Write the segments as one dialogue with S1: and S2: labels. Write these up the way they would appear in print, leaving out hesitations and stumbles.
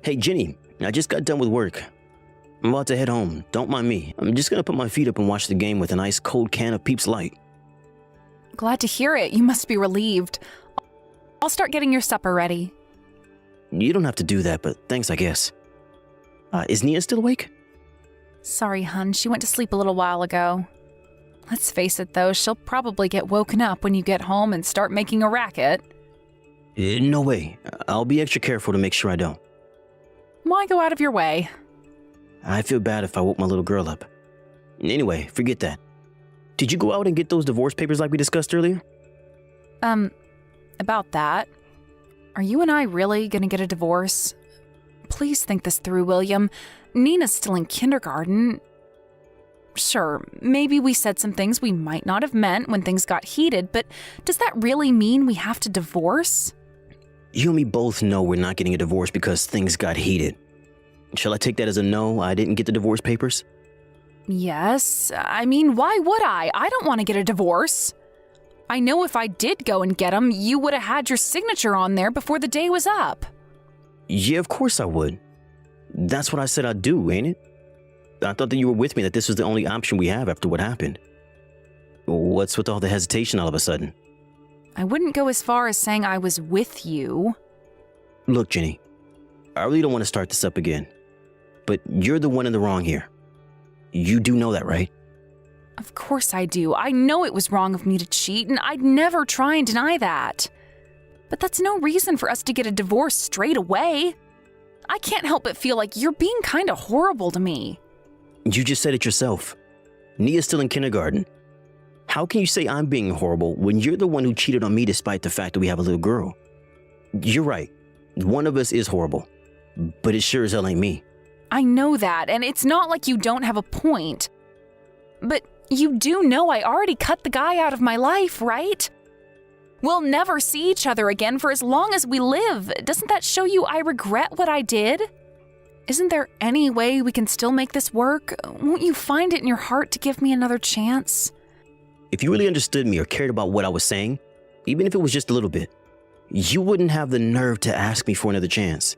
S1: Hey, Jenny, I just got done with work. I'm about to head home. Don't mind me. I'm just gonna put my feet up and watch the game with a nice cold can of Peep's Light.
S2: Glad to hear it. You must be relieved. I'll start getting your supper ready.
S1: You don't have to do that, but thanks, I guess. Is Nia still awake?
S2: Sorry, hun. She went to sleep a little while ago. Let's face it, though. She'll probably get woken up when you get home and start making a racket.
S1: No way. I'll be extra careful to make sure I don't.
S2: Why go out of your way?
S1: I feel bad if I woke my little girl up. Anyway, forget that. Did you go out and get those divorce papers like we discussed earlier?
S2: About that. Are you and I really gonna get a divorce? Please think this through, William. Nina's still in kindergarten. Sure, maybe we said some things we might not have meant when things got heated, but does that really mean we have to divorce?
S1: You and me both know we're not getting a divorce because things got heated. Shall I take that as a no? I didn't get the divorce papers?
S2: Yes. I mean, why would I? I don't want to get a divorce. I know if I did go and get them, you would have had your signature on there before the day was up.
S1: Yeah, of course I would. That's what I said I'd do, ain't it? I thought that you were with me, that this was the only option we have after what happened. What's with all the hesitation all of a sudden?
S2: I wouldn't go as far as saying I was with you.
S1: Look, Jenny, I really don't want to start this up again, but you're the one in the wrong here. You do know that, right?
S2: Of course I do. I know it was wrong of me to cheat, and I'd never try and deny that. But that's no reason for us to get a divorce straight away. I can't help but feel like you're being kind of horrible to me.
S1: You just said it yourself. Nia's still in kindergarten. How can you say I'm being horrible when you're the one who cheated on me despite the fact that we have a little girl? You're right. One of us is horrible. But it sure as hell ain't me.
S2: I know that, and it's not like you don't have a point. But you do know I already cut the guy out of my life, right? We'll never see each other again for as long as we live. Doesn't that show you I regret what I did? Isn't there any way we can still make this work? Won't you find it in your heart to give me another chance?
S1: If you really understood me or cared about what I was saying, even if it was just a little bit, you wouldn't have the nerve to ask me for another chance.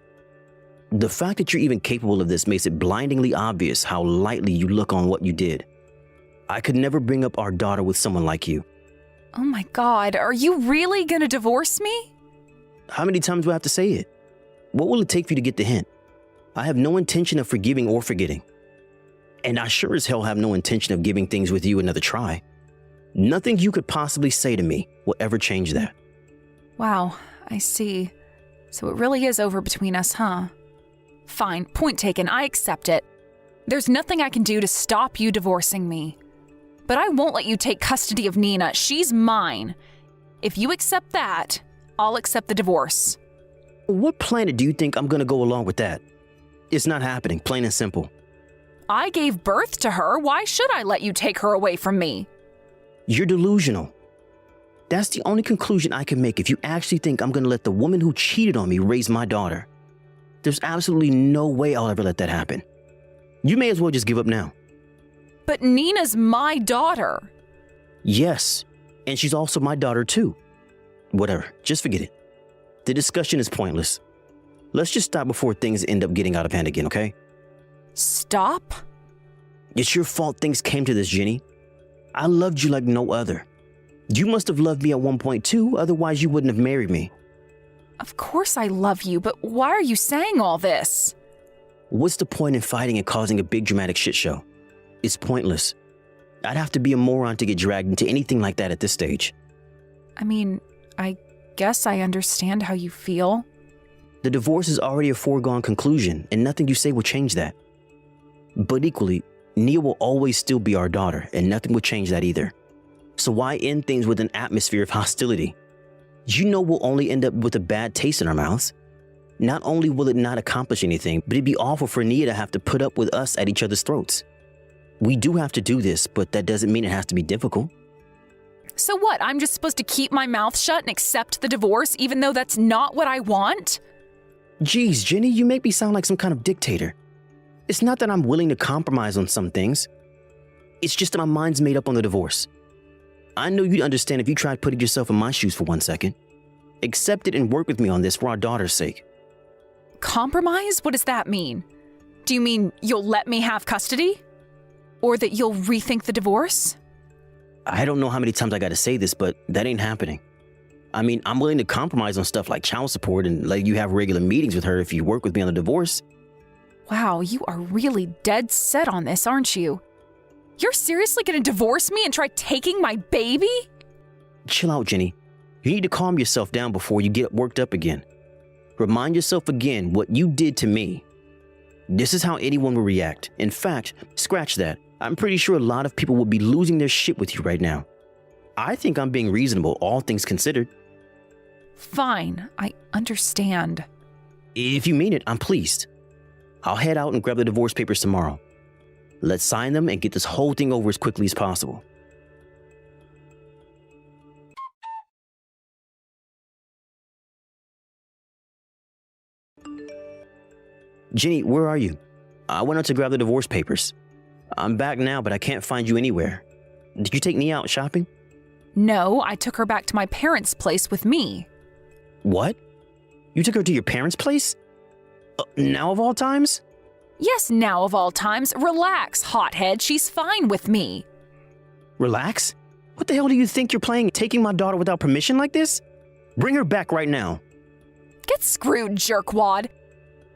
S1: The fact that you're even capable of this makes it blindingly obvious how lightly you look on what you did. I could never bring up our daughter with someone like you.
S2: Oh my God, are you really gonna divorce me?
S1: How many times do I have to say it? What will it take for you to get the hint? I have no intention of forgiving or forgetting. And I sure as hell have no intention of giving things with you another try. Nothing you could possibly say to me will ever change that.
S2: Wow, I see. So it really is over between us, huh? Fine, point taken, I accept it. There's nothing I can do to stop you divorcing me. But I won't let you take custody of Nina. She's mine. If you accept that, I'll accept the divorce.
S1: What planet do you think I'm gonna go along with that? It's not happening, plain and simple.
S2: I gave birth to her. Why should I let you take her away from me?
S1: You're delusional. That's the only conclusion I can make if you actually think I'm gonna let the woman who cheated on me raise my daughter. There's absolutely no way I'll ever let that happen. You may as well just give up now.
S2: But Nina's my daughter.
S1: Yes, and she's also my daughter too. Whatever, just forget it. The discussion is pointless. Let's just stop before things end up getting out of hand again, okay?
S2: Stop?
S1: It's your fault things came to this, Jenny. I loved you like no other. You must have loved me at one point too, otherwise you wouldn't have married me.
S2: Of course I love you, but why are you saying all this?
S1: What's the point in fighting and causing a big dramatic shit show? It's pointless. I'd have to be a moron to get dragged into anything like that at this stage.
S2: I mean, I guess I understand how you feel.
S1: The divorce is already a foregone conclusion, and nothing you say will change that. But equally, Nia will always still be our daughter, and nothing will change that either. So why end things with an atmosphere of hostility? You know we'll only end up with a bad taste in our mouths. Not only will it not accomplish anything, but it'd be awful for Nia to have to put up with us at each other's throats. We do have to do this, but that doesn't mean it has to be difficult.
S2: So what, I'm just supposed to keep my mouth shut and accept the divorce even though that's not what I want?
S1: Geez, Jenny, you make me sound like some kind of dictator. It's not that I'm willing to compromise on some things. It's just that my mind's made up on the divorce. I know you'd understand if you tried putting yourself in my shoes for 1 second. Accept it and work with me on this for our daughter's sake.
S2: Compromise? What does that mean? Do you mean you'll let me have custody? Or that you'll rethink the divorce?
S1: I don't know how many times I gotta say this, but that ain't happening. I mean, I'm willing to compromise on stuff like child support and let you have regular meetings with her if you work with me on the divorce.
S2: Wow, you are really dead set on this, aren't you? You're seriously gonna divorce me and try taking my baby?
S1: Chill out, Jenny. You need to calm yourself down before you get worked up again. Remind yourself again what you did to me. This is how anyone will react. In fact, scratch that. I'm pretty sure a lot of people would be losing their shit with you right now. I think I'm being reasonable, all things considered.
S2: Fine, I understand.
S1: If you mean it, I'm pleased. I'll head out and grab the divorce papers tomorrow. Let's sign them and get this whole thing over as quickly as possible. Jenny, where are you? I went out to grab the divorce papers. I'm back now, but I can't find you anywhere. Did you take Nia out shopping?
S2: No, I took her back to my parents' place with me.
S1: What? You took her to your parents' place? Now of all times?
S2: Yes, now of all times. Relax, hothead. She's fine with me.
S1: Relax? What the hell do you think you're playing, taking my daughter without permission like this? Bring her back right now.
S2: Get screwed, jerkwad.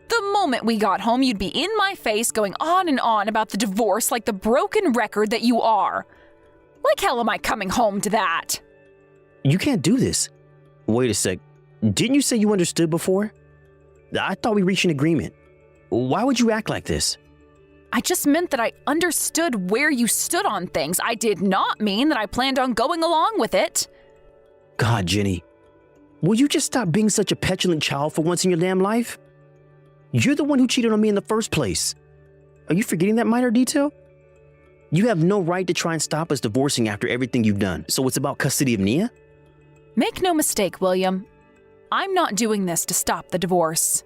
S2: The moment we got home, you'd be in my face going on and on about the divorce like the broken record that you are. Like hell am I coming home to that?
S1: You can't do this. Wait a sec. Didn't you say you understood before? I thought we reached an agreement. Why would you act like this?
S2: I just meant that I understood where you stood on things. I did not mean that I planned on going along with it.
S1: God, Jenny. Will you just stop being such a petulant child for once in your damn life? You're the one who cheated on me in the first place. Are you forgetting that minor detail? You have no right to try and stop us divorcing after everything you've done. So it's about custody of Nia?
S2: Make no mistake, William. I'm not doing this to stop the divorce.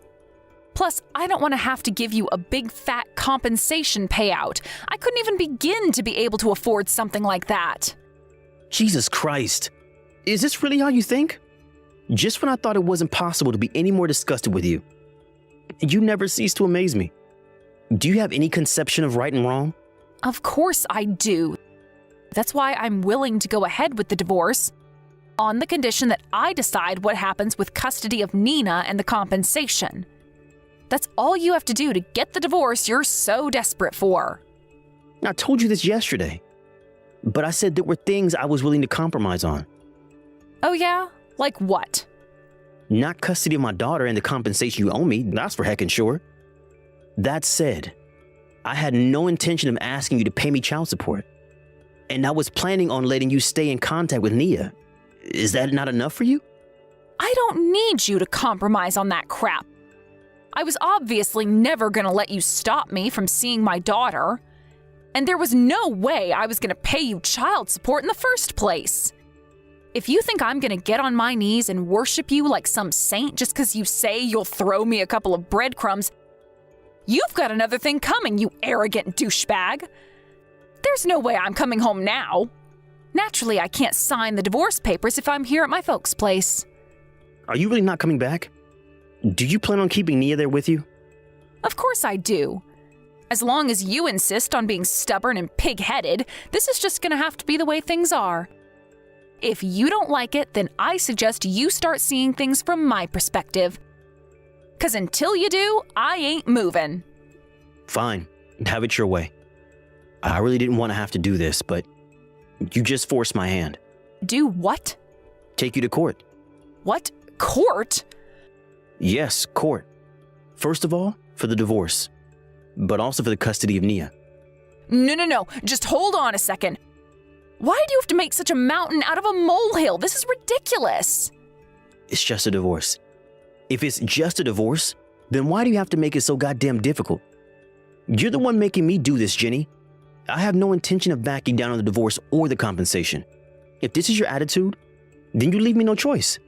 S2: Plus, I don't want to have to give you a big fat compensation payout. I couldn't even begin to be able to afford something like that.
S1: Jesus Christ. Is this really how you think? Just when I thought it wasn't possible to be any more disgusted with you. You never cease to amaze me. Do you have any conception of right and wrong?
S2: Of course I do. That's why I'm willing to go ahead with the divorce, on the condition that I decide what happens with custody of Nina and the compensation. That's all you have to do to get the divorce you're so desperate for.
S1: I told you this yesterday, but I said there were things I was willing to compromise on.
S2: Oh yeah? Like what?
S1: Not custody of my daughter and the compensation you owe me, that's for heckin' sure. That said, I had no intention of asking you to pay me child support. And I was planning on letting you stay in contact with Nia. Is that not enough for you?
S2: I don't need you to compromise on that crap. I was obviously never gonna let you stop me from seeing my daughter. And there was no way I was gonna pay you child support in the first place. If you think I'm gonna get on my knees and worship you like some saint just because you say you'll throw me a couple of breadcrumbs, you've got another thing coming, you arrogant douchebag. There's no way I'm coming home now. Naturally, I can't sign the divorce papers if I'm here at my folks' place.
S1: Are you really not coming back? Do you plan on keeping Nia there with you?
S2: Of course I do. As long as you insist on being stubborn and pig-headed, this is just gonna have to be the way things are. If you don't like it, then I suggest you start seeing things from my perspective. 'Cause until you do, I ain't moving.
S1: Fine, have it your way. I really didn't want to have to do this, but you just forced my hand.
S2: Do what?
S1: Take you to court.
S2: What? Court?
S1: Yes, court. First of all, for the divorce, but also for the custody of Nia.
S2: No. Just hold on a second. Why do you have to make such a mountain out of a molehill? This is ridiculous.
S1: It's just a divorce. If it's just a divorce, then why do you have to make it so goddamn difficult? You're the one making me do this, Jenny. I have no intention of backing down on the divorce or the compensation. If this is your attitude, then you leave me no choice.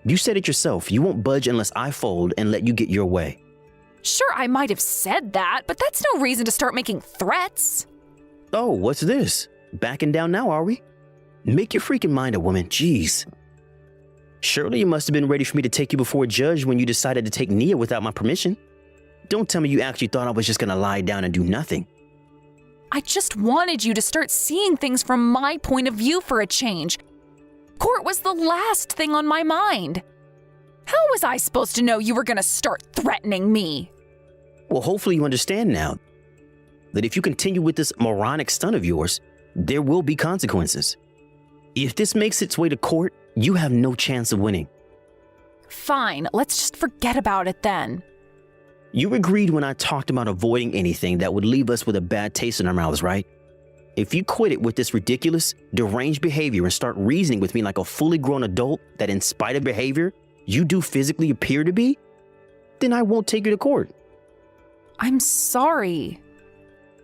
S1: You said it yourself. You won't budge unless I fold and let you get your way.
S2: Sure, I might have said that, but that's no reason to start making threats.
S1: Oh, what's this? Backing down now, are we? Make your freaking mind up, woman. Jeez. Surely you must have been ready for me to take you before a judge when you decided to take Nia without my permission. Don't tell me you actually thought I was just gonna lie down and do nothing.
S2: I just wanted you to start seeing things from my point of view for a change. Court was the last thing on my mind. How was I supposed to know you were gonna start threatening me?
S1: Well, hopefully you understand now that if you continue with this moronic stunt of yours, there will be consequences. If this makes its way to court, you have no chance of winning.
S2: Fine, let's just forget about it then.
S1: You agreed when I talked about avoiding anything that would leave us with a bad taste in our mouths, right? If you quit it with this ridiculous, deranged behavior and start reasoning with me like a fully grown adult that in spite of behavior, you do physically appear to be, then I won't take you to court.
S2: I'm sorry.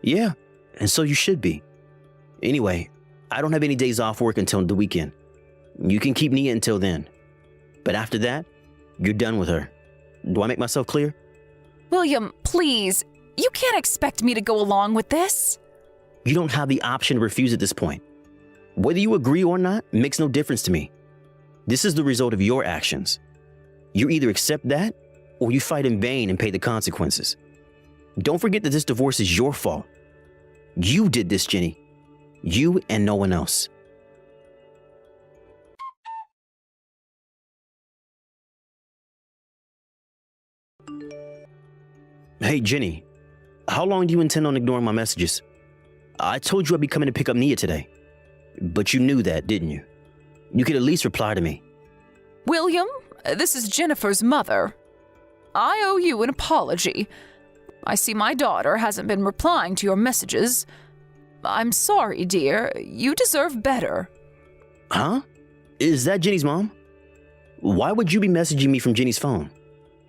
S1: Yeah, and so you should be. Anyway, I don't have any days off work until the weekend. You can keep Nia until then. But after that, you're done with her. Do I make myself clear?
S2: William, please. You can't expect me to go along with this.
S1: You don't have the option to refuse at this point. Whether you agree or not makes no difference to me. This is the result of your actions. You either accept that or you fight in vain and pay the consequences. Don't forget that this divorce is your fault. You did this, Jenny. You and no one else. Hey, Jenny. How long do you intend on ignoring my messages? I told you I'd be coming to pick up Nia today. But you knew that, didn't you? You could at least reply to me.
S2: William, this is Jennifer's mother. I owe you an apology. I see my daughter hasn't been replying to your messages. I'm sorry, dear. You deserve better.
S1: Huh? Is that Jenny's mom? Why would you be messaging me from Jenny's phone?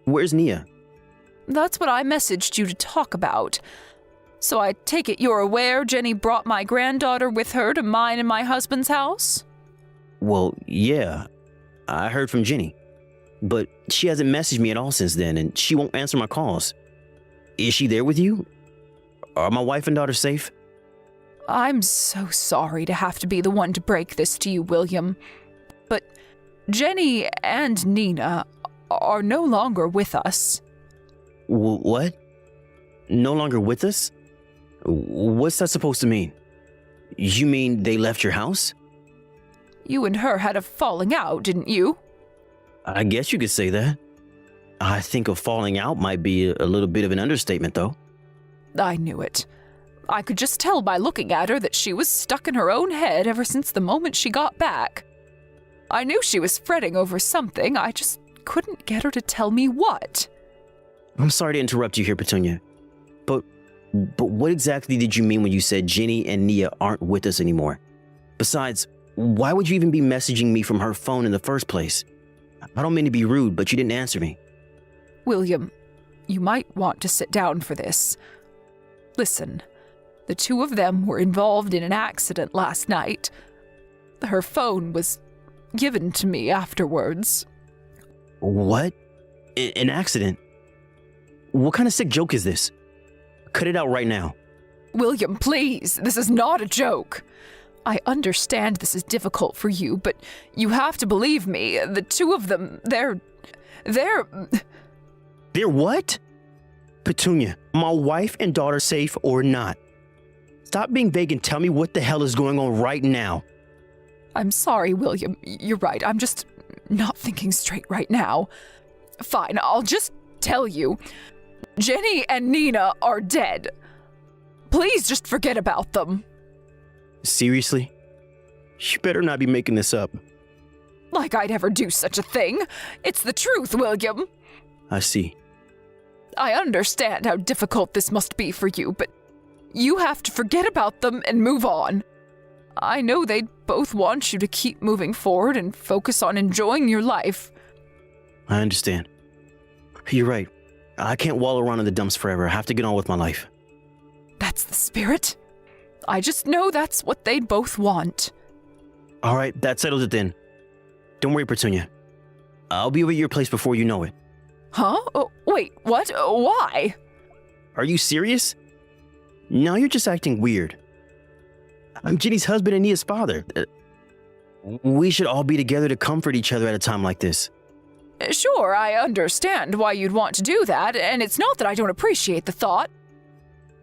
S1: Where's Nia?
S2: That's what I messaged you to talk about. So I take it you're aware Jenny brought my granddaughter with her to mine and my husband's house?
S1: Well, yeah. I heard from Jenny. But she hasn't messaged me at all since then, and she won't answer my calls. Is she there with you? Are my wife and daughter safe?
S2: I'm so sorry to have to be the one to break this to you, William. But Jenny and Nina are no longer with us.
S1: What? No longer with us? What's that supposed to mean? You mean they left your house?
S2: You and her had a falling out, didn't you?
S1: I guess you could say that. I think a falling out might be a little bit of an understatement, though.
S2: I knew it. I could just tell by looking at her that she was stuck in her own head ever since the moment she got back. I knew she was fretting over something, I just couldn't get her to tell me what.
S1: I'm sorry to interrupt you here, Petunia. But what exactly did you mean when you said Jenny and Nia aren't with us anymore? Besides, why would you even be messaging me from her phone in the first place? I don't mean to be rude, but you didn't answer me.
S2: William, you might want to sit down for this. Listen, the two of them were involved in an accident last night. Her phone was given to me afterwards.
S1: What? An accident? What kind of sick joke is this? Cut it out right now.
S2: William, please, this is not a joke. I understand this is difficult for you, but you have to believe me. The two of them, they're...
S1: They're what? Petunia, my wife and daughter safe or not? Stop being vague and tell me what the hell is going on right now.
S2: I'm sorry, William. You're right. I'm just not thinking straight right now. Fine, I'll just tell you. Jenny and Nina are dead. Please just forget about them.
S1: Seriously? You better not be making this up.
S2: Like I'd ever do such a thing. It's the truth, William.
S1: I see.
S2: I understand how difficult this must be for you, but you have to forget about them and move on. I know they'd both want you to keep moving forward and focus on enjoying your life.
S1: I understand. You're right. I can't wallow around in the dumps forever. I have to get on with my life.
S2: That's the spirit. I just know that's what they'd both want.
S1: All right, that settles it then. Don't worry, Petunia. I'll be over at your place before you know it.
S2: Huh? Oh, wait, what? Why?
S1: Are you serious? Now you're just acting weird. I'm Jenny's husband and Nia's father. We should all be together to comfort each other at a time like this.
S2: Sure, I understand why you'd want to do that, and it's not that I don't appreciate the thought.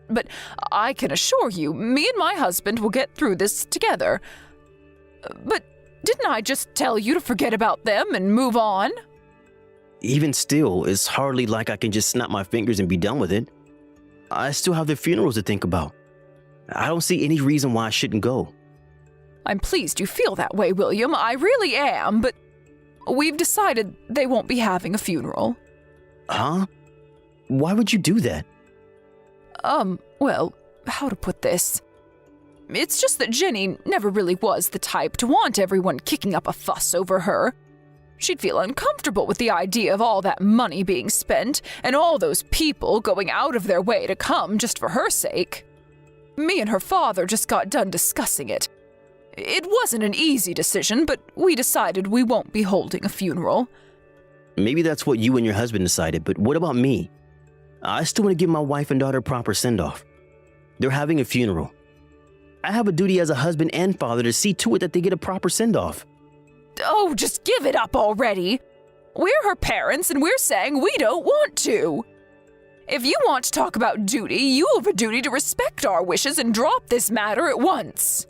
S2: But I can assure you, me and my husband will get through this together. But didn't I just tell you to forget about them and move on?
S1: Even still, it's hardly like I can just snap my fingers and be done with it. I still have their funerals to think about. I don't see any reason why I shouldn't go.
S2: I'm pleased you feel that way, William. I really am, but we've decided they won't be having a funeral.
S1: Huh? Why would you do that?
S2: Well, how to put this? It's just that Jenny never really was the type to want everyone kicking up a fuss over her. She'd feel uncomfortable with the idea of all that money being spent and all those people going out of their way to come just for her sake. Me and her father just got done discussing it. It wasn't an easy decision, but we decided we won't be holding a funeral.
S1: Maybe that's what you and your husband decided, but what about me? I still want to give my wife and daughter a proper send-off. They're having a funeral. I have a duty as a husband and father to see to it that they get a proper send-off.
S2: Oh, just give it up already. We're her parents and we're saying we don't want to. If you want to talk about duty, you have a duty to respect our wishes and drop this matter at once.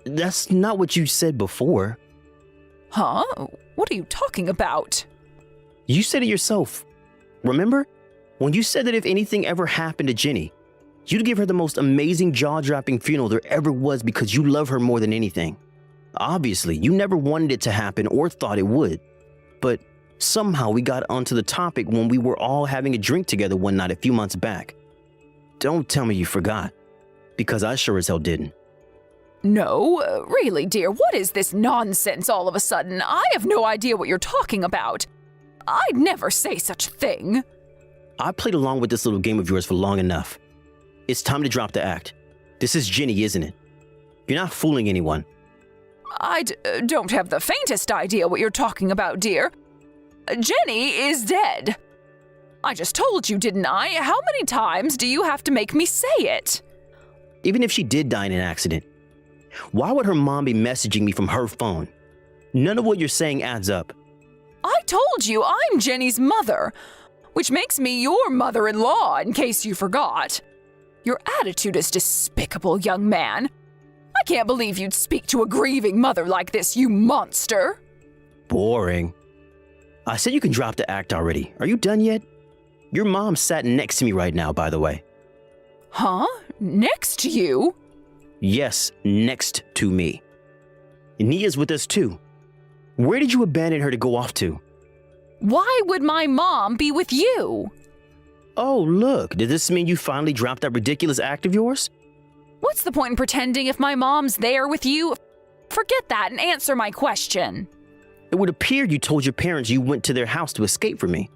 S1: That's not what you said before.
S2: Huh? What are you talking about?
S1: You said it yourself. Remember? When you said that if anything ever happened to Jenny, you'd give her the most amazing jaw-dropping funeral there ever was because you love her more than anything. Obviously, you never wanted it to happen or thought it would. But somehow we got onto the topic when we were all having a drink together one night a few months back. Don't tell me you forgot, because I sure as hell didn't.
S2: No, really, dear, what is this nonsense all of a sudden? I have no idea what you're talking about. I'd never say such a thing.
S1: I played along with this little game of yours for long enough. It's time to drop the act. This is Jenny, isn't it? You're not fooling anyone.
S2: I don't have the faintest idea what you're talking about, dear. Jenny is dead. I just told you, didn't I? How many times do you have to make me say it?
S1: Even if she did die in an accident, why would her mom be messaging me from her phone? None of what you're saying adds up.
S2: I told you I'm Jenny's mother, which makes me your mother-in-law, in case you forgot. Your attitude is despicable, young man. I can't believe you'd speak to a grieving mother like this, you monster.
S1: Boring. I said you can drop the act already. Are you done yet? Your mom sat next to me right now, by the way.
S2: Huh? Next to you?
S1: Yes, next to me. Nia's with us too. Where did you abandon her to go off to?
S2: Why would my mom be with you?
S1: Oh, look, did this mean you finally dropped that ridiculous act of yours?
S2: What's the point in pretending if my mom's there with you? Forget that and answer my question.
S1: It would appear you told your parents you went to their house to escape from me.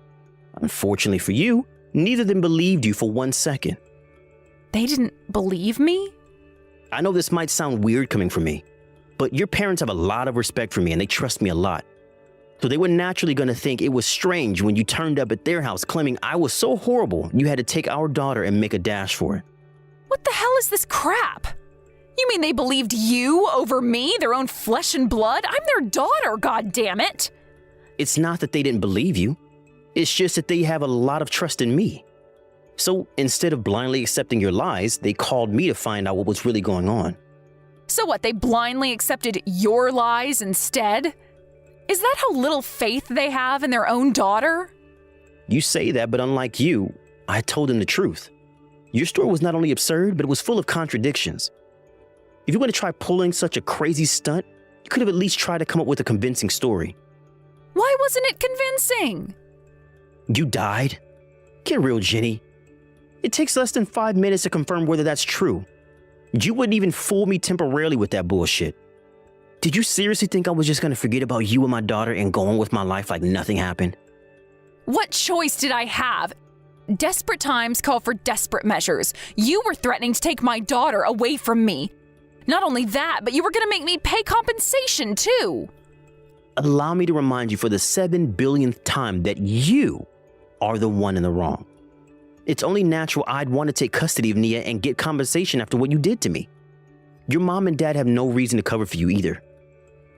S1: Unfortunately for you, neither of them believed you for 1 second.
S2: They didn't believe me?
S1: I know this might sound weird coming from me, but your parents have a lot of respect for me and they trust me a lot. So they were naturally going to think it was strange when you turned up at their house claiming I was so horrible you had to take our daughter and make a dash for it.
S2: What the hell is this crap? You mean they believed you over me, their own flesh and blood? I'm their daughter, goddammit!
S1: It's not that they didn't believe you. It's just that they have a lot of trust in me. So instead of blindly accepting your lies, they called me to find out what was really going on.
S2: So what, they blindly accepted your lies instead? Is that how little faith they have in their own daughter?
S1: You say that, but unlike you, I told them the truth. Your story was not only absurd, but it was full of contradictions. If you want to try pulling such a crazy stunt, you could have at least tried to come up with a convincing story.
S2: Why wasn't it convincing?
S1: You died? Get real, Jenny. It takes less than 5 minutes to confirm whether that's true. You wouldn't even fool me temporarily with that bullshit. Did you seriously think I was just going to forget about you and my daughter and go on with my life like nothing happened?
S2: What choice did I have? Desperate times call for desperate measures. You were threatening to take my daughter away from me. Not only that, but you were going to make me pay compensation too.
S1: Allow me to remind you for the 7 billionth time that you are the one in the wrong. It's only natural I'd want to take custody of Nia and get compensation after what you did to me. Your mom and dad have no reason to cover for you either.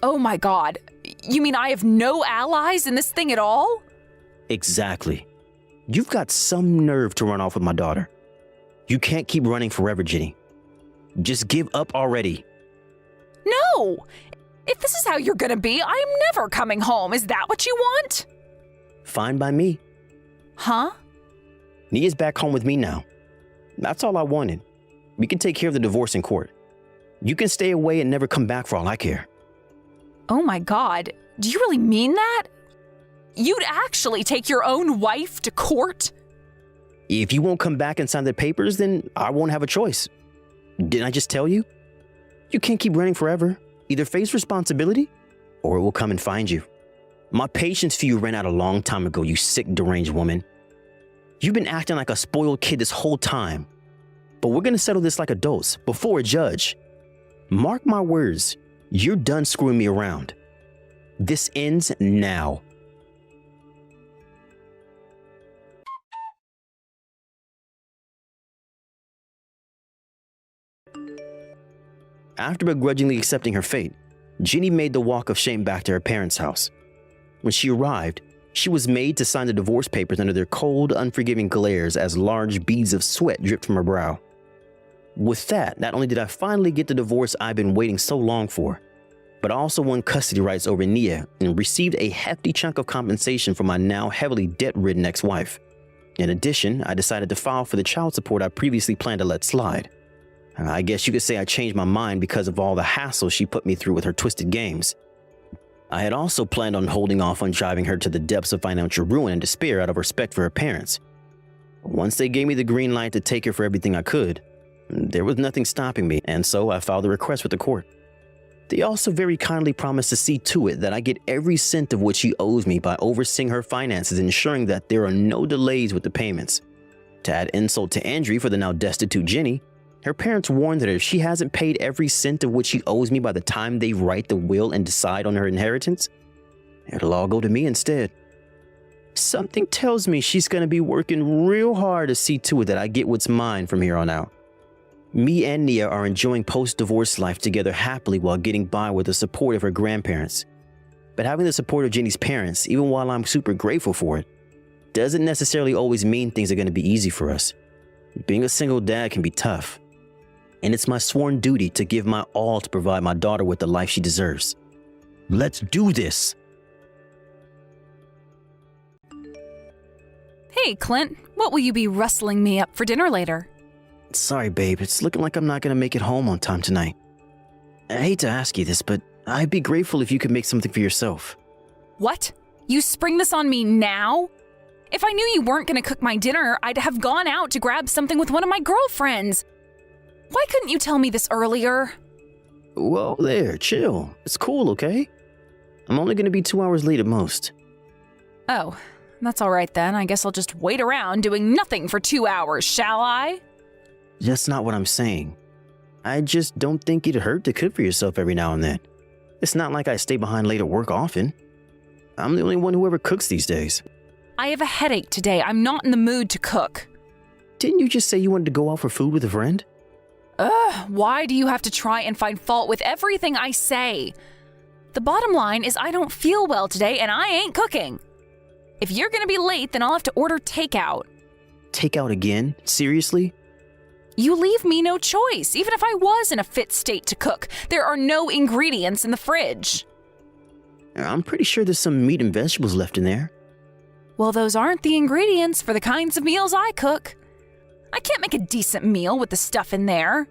S2: Oh my God. You mean I have no allies in this thing at all?
S1: Exactly. You've got some nerve to run off with my daughter. You can't keep running forever, Jenny. Just give up already.
S2: No! If this is how you're gonna be, I'm never coming home. Is that what you want?
S1: Fine by me.
S2: Huh?
S1: Nia's back home with me now. That's all I wanted. We can take care of the divorce in court. You can stay away and never come back for all I care.
S2: Oh my God. Do you really mean that? You'd actually take your own wife to court?
S1: If you won't come back and sign the papers, then I won't have a choice. Didn't I just tell you? You can't keep running forever. Either face responsibility, or it will come and find you. My patience for you ran out a long time ago, you sick, deranged woman. You've been acting like a spoiled kid this whole time. But we're gonna settle this like adults, before a judge. Mark my words, you're done screwing me around. This ends now. After begrudgingly accepting her fate, Jenny made the walk of shame back to her parents' house. When she arrived, she was made to sign the divorce papers under their cold, unforgiving glares as large beads of sweat dripped from her brow. With that, not only did I finally get the divorce I've been waiting so long for, but I also won custody rights over Nia and received a hefty chunk of compensation from my now heavily debt-ridden ex-wife. In addition, I decided to file for the child support I previously planned to let slide. I guess you could say I changed my mind because of all the hassle she put me through with her twisted games. I had also planned on holding off on driving her to the depths of financial ruin and despair out of respect for her parents. Once they gave me the green light to take her for everything I could, there was nothing stopping me, and so I filed a request with the court. They also very kindly promised to see to it that I get every cent of what she owes me by overseeing her finances, ensuring that there are no delays with the payments. To add insult to injury for the now destitute Jenny, her parents warned that if she hasn't paid every cent of what she owes me by the time they write the will and decide on her inheritance, it'll all go to me instead. Something tells me she's going to be working real hard to see to it that I get what's mine from here on out. Me and Nia are enjoying post-divorce life together happily while getting by with the support of her grandparents. But having the support of Jenny's parents, even while I'm super grateful for it, doesn't necessarily always mean things are going to be easy for us. Being a single dad can be tough. And it's my sworn duty to give my all to provide my daughter with the life she deserves. Let's do this!
S2: Hey, Clint, what will you be rustling me up for dinner later?
S1: Sorry, babe, it's looking like I'm not going to make it home on time tonight. I hate to ask you this, but I'd be grateful if you could make something for yourself.
S2: What? You spring this on me now? If I knew you weren't going to cook my dinner, I'd have gone out to grab something with one of my girlfriends. Why couldn't you tell me this earlier?
S1: Well, there, chill. It's cool, okay? I'm only going to be 2 hours late at most.
S2: Oh, that's all right then. I guess I'll just wait around doing nothing for 2 hours, shall I?
S1: That's not what I'm saying. I just don't think it'd hurt to cook for yourself every now and then. It's not like I stay behind late at work often. I'm the only one who ever cooks these days.
S2: I have a headache today. I'm not in the mood to cook.
S1: Didn't you just say you wanted to go out for food with a friend?
S2: Why do you have to try and find fault with everything I say? The bottom line is I don't feel well today and I ain't cooking. If you're gonna be late, then I'll have to order takeout.
S1: Takeout again? Seriously?
S2: You leave me no choice. Even if I was in a fit state to cook, there are no ingredients in the fridge.
S1: I'm pretty sure there's some meat and vegetables left in there.
S2: Well, those aren't the ingredients for the kinds of meals I cook. I can't make a decent meal with the stuff in there.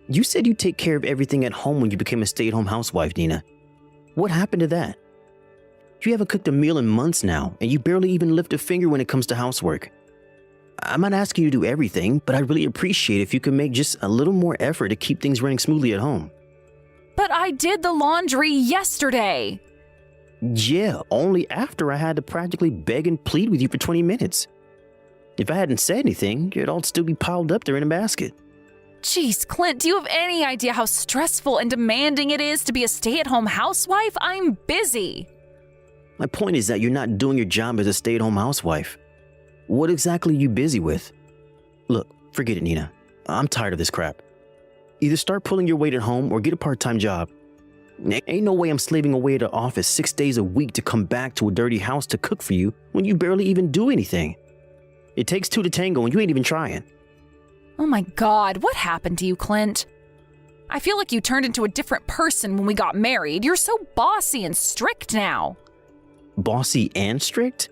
S1: You said you'd take care of everything at home when you became a stay-at-home housewife, Nina. What happened to that? You haven't cooked a meal in months now, and you barely even lift a finger when it comes to housework. I'm not asking you to do everything, but I'd really appreciate if you could make just a little more effort to keep things running smoothly at home.
S2: But I did the laundry yesterday.
S1: Yeah, only after I had to practically beg and plead with you for 20 minutes. If I hadn't said anything, it'd all still be piled up there in a basket.
S2: Jeez, Clint, do you have any idea how stressful and demanding it is to be a stay-at-home housewife? I'm busy.
S1: My point is that you're not doing your job as a stay-at-home housewife. What exactly are you busy with? Look, forget it, Nina. I'm tired of this crap. Either start pulling your weight at home or get a part-time job. Ain't no way I'm slaving away at the office 6 days a week to come back to a dirty house to cook for you when you barely even do anything. It takes two to tango and you ain't even trying.
S2: Oh my God, what happened to you, Clint? I feel like you turned into a different person when we got married. You're so bossy and strict now.
S1: Bossy and strict?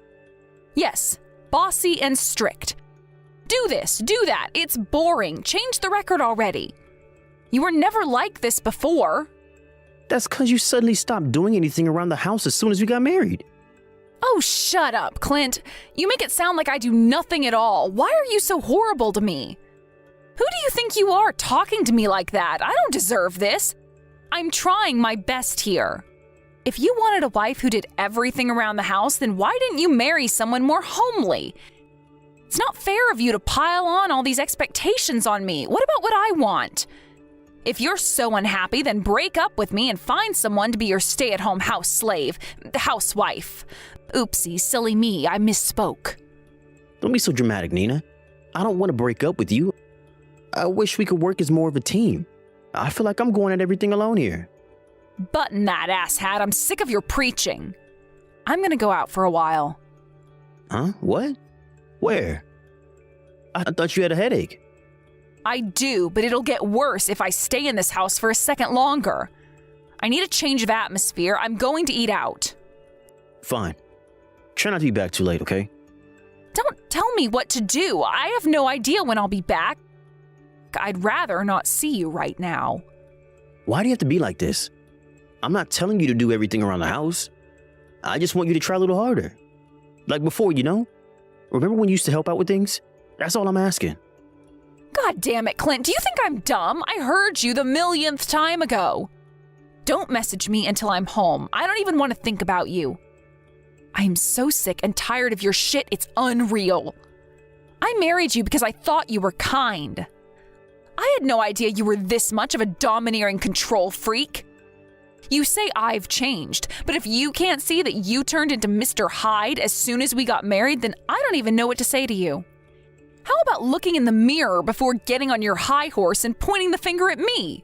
S2: Yes, bossy and strict. Do this, do that. It's boring. Change the record already. You were never like this before.
S1: That's because you suddenly stopped doing anything around the house as soon as we got married.
S2: Oh, shut up, Clint. You make it sound like I do nothing at all. Why are you so horrible to me? Who do you think you are talking to me like that? I don't deserve this. I'm trying my best here. If you wanted a wife who did everything around the house, then why didn't you marry someone more homely? It's not fair of you to pile on all these expectations on me. What about what I want? If you're so unhappy, then break up with me and find someone to be your stay-at-home house slave, housewife. Oopsie, silly me, I misspoke.
S1: Don't be so dramatic, Nina. I don't want to break up with you. I wish we could work as more of a team. I feel like I'm going at everything alone here.
S2: Button that asshat, I'm sick of your preaching. I'm gonna go out for a while.
S1: Huh? What? Where? I thought you had a headache.
S2: I do, but it'll get worse if I stay in this house for a second longer. I need a change of atmosphere. I'm going to eat out.
S1: Fine. Try not to be back too late, okay?
S2: Don't tell me what to do. I have no idea when I'll be back. I'd rather not see you right now.
S1: Why do you have to be like this? I'm not telling you to do everything around the house. I just want you to try a little harder. Like before, you know? Remember when you used to help out with things? That's all I'm asking.
S2: God damn it, Clint. Do you think I'm dumb? I heard you the millionth time ago. Don't message me until I'm home. I don't even want to think about you. I am so sick and tired of your shit, it's unreal. I married you because I thought you were kind. I had no idea you were this much of a domineering control freak. You say I've changed, but if you can't see that you turned into Mr. Hyde as soon as we got married, then I don't even know what to say to you. How about looking in the mirror before getting on your high horse and pointing the finger at me?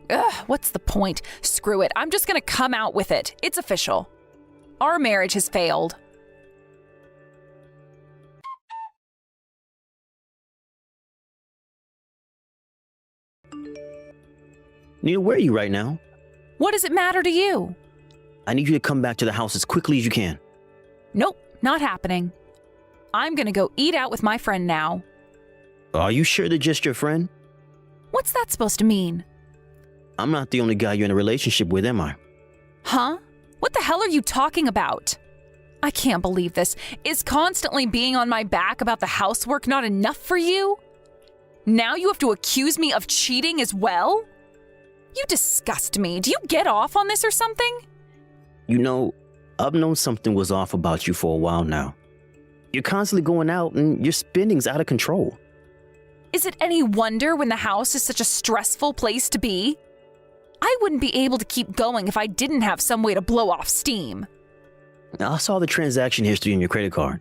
S2: Ugh, what's the point? Screw it, I'm just gonna come out with it. It's official. Our marriage has failed.
S1: Nina, where are you right now?
S2: What does it matter to you?
S1: I need you to come back to the house as quickly as you can.
S2: Nope, not happening. I'm gonna go eat out with my friend now.
S1: Are you sure they're just your friend?
S2: What's that supposed to mean?
S1: I'm not the only guy you're in a relationship with, am I?
S2: Huh? What the hell are you talking about? I can't believe this. Is constantly being on my back about the housework not enough for you? Now you have to accuse me of cheating as well? You disgust me. Do you get off on this or something?
S1: You know, I've known something was off about you for a while now. You're constantly going out and your spending's out of control.
S2: Is it any wonder when the house is such a stressful place to be? I wouldn't be able to keep going if I didn't have some way to blow off steam.
S1: I saw the transaction history on your credit card.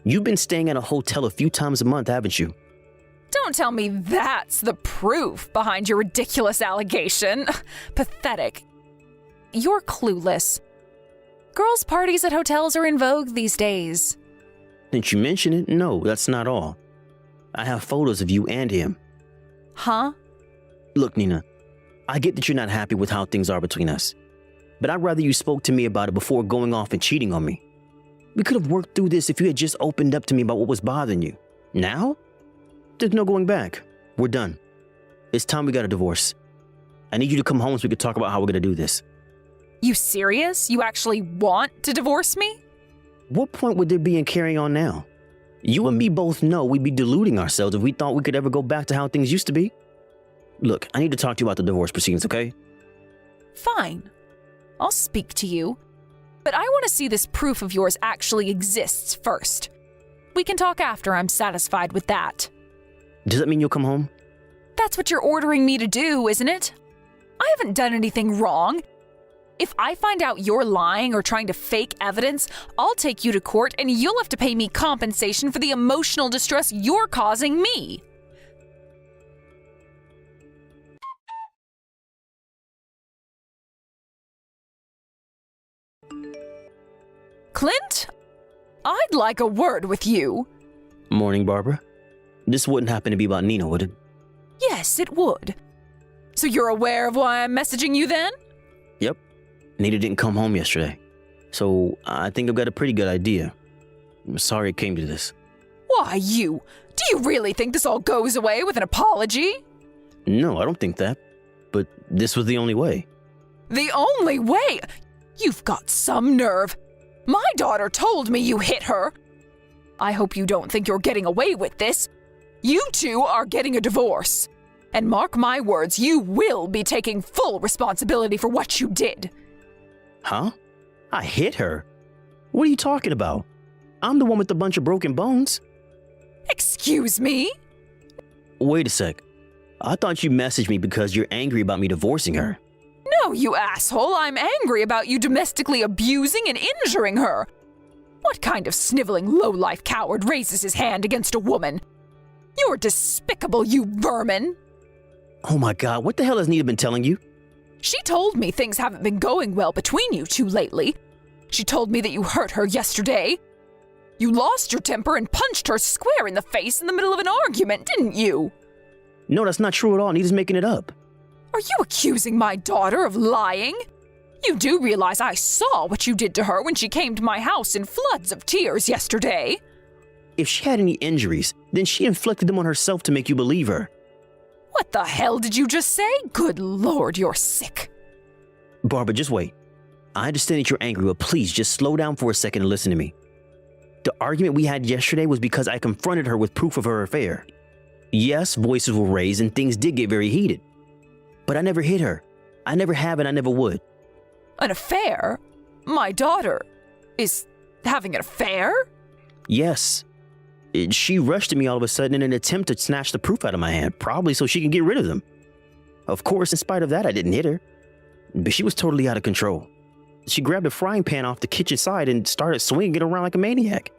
S1: You've been staying at a hotel a few times a month, haven't you?
S2: Don't tell me that's the proof behind your ridiculous allegation. Pathetic. You're clueless. Girls' parties at hotels are in vogue these days.
S1: Since you mention it, no, that's not all. I have photos of you and him.
S2: Huh?
S1: Look, Nina, I get that you're not happy with how things are between us, but I'd rather you spoke to me about it before going off and cheating on me. We could have worked through this if you had just opened up to me about what was bothering you. Now? There's no going back. We're done. It's time we got a divorce. I need you to come home so we can talk about how we're gonna do this.
S2: You serious? You actually want to divorce me?
S1: What point would there be in carrying on now? You and me both know we'd be deluding ourselves if we thought we could ever go back to how things used to be. Look, I need to talk to you about the divorce proceedings, okay?
S2: Fine. I'll speak to you. But I want to see this proof of yours actually exists first. We can talk after I'm satisfied with that.
S1: Does that mean you'll come home?
S2: That's what you're ordering me to do, isn't it? I haven't done anything wrong. If I find out you're lying or trying to fake evidence, I'll take you to court and you'll have to pay me compensation for the emotional distress you're causing me. Clint, I'd like a word with you.
S1: Morning, Barbara. This wouldn't happen to be about Nina, would it?
S2: Yes, it would. So you're aware of why I'm messaging you then?
S1: Yep. Nina didn't come home yesterday. So I think I've got a pretty good idea. I'm sorry it came to this.
S2: Why, do you really think this all goes away with an apology?
S1: No, I don't think that. But this was the only way.
S2: The only way? You've got some nerve. My daughter told me you hit her. I hope you don't think you're getting away with this. You two are getting a divorce. And mark my words, you will be taking full responsibility for what you did.
S1: Huh? I hit her? What are you talking about? I'm the one with the bunch of broken bones.
S2: Excuse me?
S1: Wait a sec. I thought you messaged me because you're angry about me divorcing her.
S2: No, you asshole. I'm angry about you domestically abusing and injuring her. What kind of sniveling low-life coward raises his hand against a woman? You're despicable, you vermin.
S1: Oh my God, what the hell has Nina been telling you?
S2: She told me things haven't been going well between you two lately. She told me that you hurt her yesterday. You lost your temper and punched her square in the face in the middle of an argument, didn't you?
S1: No, that's not true at all. Nina's making it up.
S2: Are you accusing my daughter of lying? You do realize I saw what you did to her when she came to my house in floods of tears yesterday.
S1: If she had any injuries, then she inflicted them on herself to make you believe her.
S2: What the hell did you just say? Good Lord, you're sick.
S1: Barbara, just wait. I understand that you're angry, but please just slow down for a second and listen to me. The argument we had yesterday was because I confronted her with proof of her affair. Yes, voices were raised and things did get very heated. But I never hit her. I never have and I never would.
S2: An affair? My daughter is having an affair?
S1: Yes. She rushed to me all of a sudden in an attempt to snatch the proof out of my hand, probably so she can get rid of them. Of course, in spite of that, I didn't hit her. But she was totally out of control. She grabbed a frying pan off the kitchen side and started swinging it around like a maniac.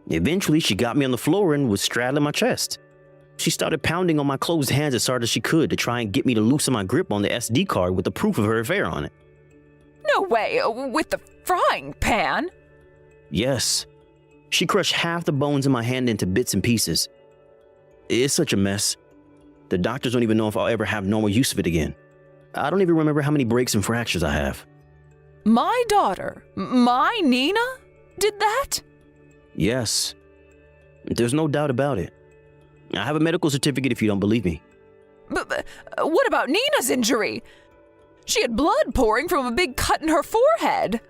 S1: Eventually, she got me on the floor and was straddling my chest. She started pounding on my closed hands as hard as she could to try and get me to loosen my grip on the SD card with the proof of her affair on it.
S2: No way, with the frying pan?
S1: Yes. She crushed half the bones in my hand into bits and pieces. It's such a mess. The doctors don't even know if I'll ever have normal use of it again. I don't even remember how many breaks and fractures I have.
S2: My daughter, my Nina, did that?
S1: Yes. There's no doubt about it. I have a medical certificate if you don't believe me.
S2: But what about Nina's injury? She had blood pouring from a big cut in her forehead.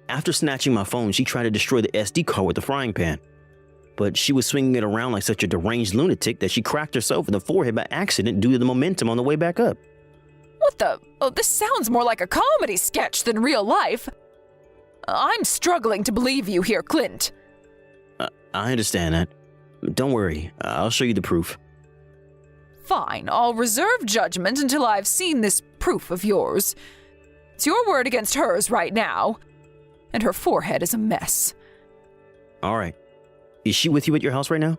S1: After snatching my phone, she tried to destroy the SD card with the frying pan. But she was swinging it around like such a deranged lunatic that she cracked herself in the forehead by accident due to the momentum on the way back up.
S2: What the? Oh, this sounds more like a comedy sketch than real life. I'm struggling to believe you here, Clint.
S1: I understand that. Don't worry, I'll show you the proof.
S2: Fine, I'll reserve judgment until I've seen this proof of yours. It's your word against hers right now. And her forehead is a mess.
S1: All right. Is she with you at your house right now?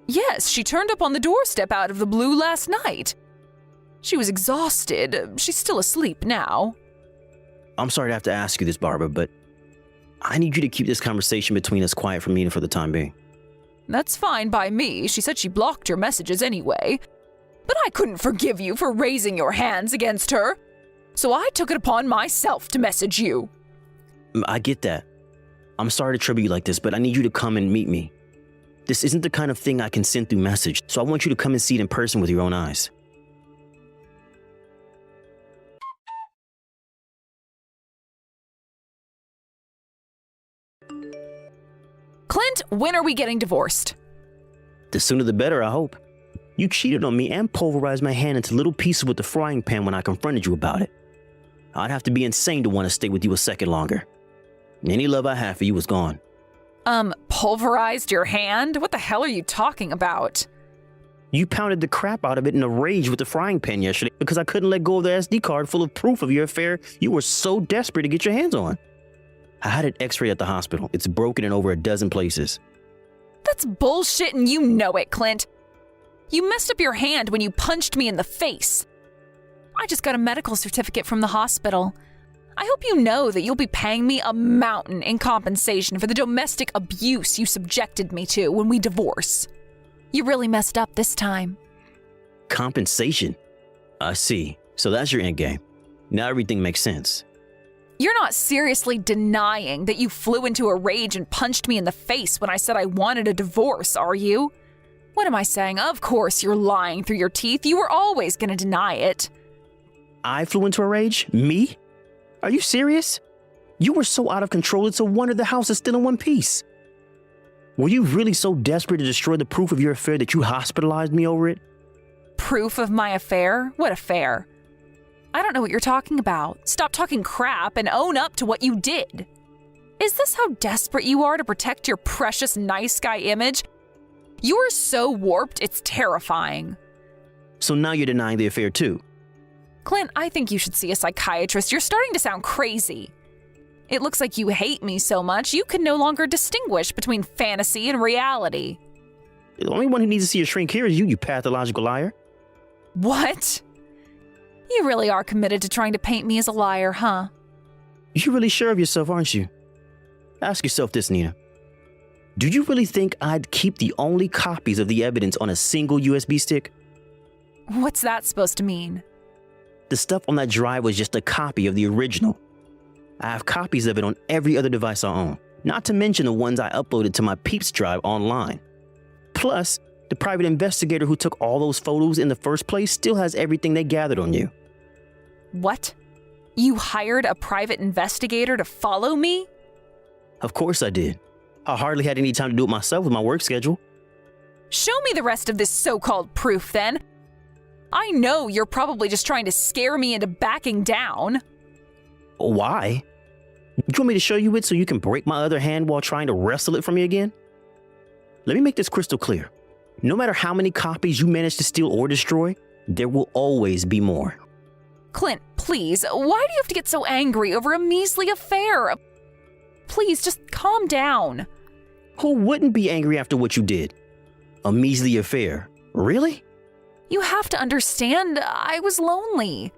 S2: Yes, she turned up on the doorstep out of the blue last night. She was exhausted. She's still asleep now.
S1: I'm sorry to have to ask you this, Barbara, but I need you to keep this conversation between us quiet from Nina for the time being.
S2: That's fine by me. She said she blocked your messages anyway. But I couldn't forgive you for raising your hands against her. So I took it upon myself to message you.
S1: I get that. I'm sorry to trouble you like this, but I need you to come and meet me. This isn't the kind of thing I can send through message, so I want you to come and see it in person with your own eyes.
S2: Clint, when are we getting divorced?
S1: The sooner the better, I hope. You cheated on me and pulverized my hand into little pieces with the frying pan when I confronted you about it. I'd have to be insane to want to stay with you a second longer. Any love I had for you was gone.
S2: Pulverized your hand? What the hell are you talking about?
S1: You pounded the crap out of it in a rage with the frying pan yesterday because I couldn't let go of the SD card full of proof of your affair you were so desperate to get your hands on. I had an x-ray at the hospital. It's broken in over a dozen places.
S2: That's bullshit and you know it, Clint. You messed up your hand when you punched me in the face. I just got a medical certificate from the hospital. I hope you know that you'll be paying me a mountain in compensation for the domestic abuse you subjected me to when we divorce. You really messed up this time.
S1: Compensation? I see. So that's your endgame. Now everything makes sense.
S2: You're not seriously denying that you flew into a rage and punched me in the face when I said I wanted a divorce, are you? What am I saying? Of course you're lying through your teeth. You were always going to deny it.
S1: I flew into a rage? Me? Are you serious? You were so out of control, it's a wonder the house is still in one piece. Were you really so desperate to destroy the proof of your affair that you hospitalized me over it?
S2: Proof of my affair? What affair? I don't know what you're talking about. Stop talking crap and own up to what you did. Is this how desperate you are to protect your precious nice guy image? You are so warped, it's terrifying.
S1: So now you're denying the affair too?
S2: Clint, I think you should see a psychiatrist. You're starting to sound crazy. It looks like you hate me so much you can no longer distinguish between fantasy and reality.
S1: The only one who needs to see a shrink here is you pathological liar.
S2: What? You really are committed to trying to paint me as a liar, huh?
S1: You're really sure of yourself, aren't you? Ask yourself this, Nina. Do you really think I'd keep the only copies of the evidence on a single USB stick?
S2: What's that supposed to mean?
S1: The stuff on that drive was just a copy of the original. I have copies of it on every other device I own, not to mention the ones I uploaded to my Peeps drive online. Plus, the private investigator who took all those photos in the first place still has everything they gathered on you.
S2: What? You hired a private investigator to follow me?
S1: Of course I did. I hardly had any time to do it myself with my work schedule.
S2: Show me the rest of this so-called proof, then. I know you're probably just trying to scare me into backing down.
S1: Why? You want me to show you it so you can break my other hand while trying to wrestle it from me again? Let me make this crystal clear. No matter how many copies you manage to steal or destroy, there will always be more.
S2: Clint, please, why do you have to get so angry over a measly affair? Please, just calm down.
S1: Who wouldn't be angry after what you did? A measly affair. Really?
S2: You have to understand, I was lonely.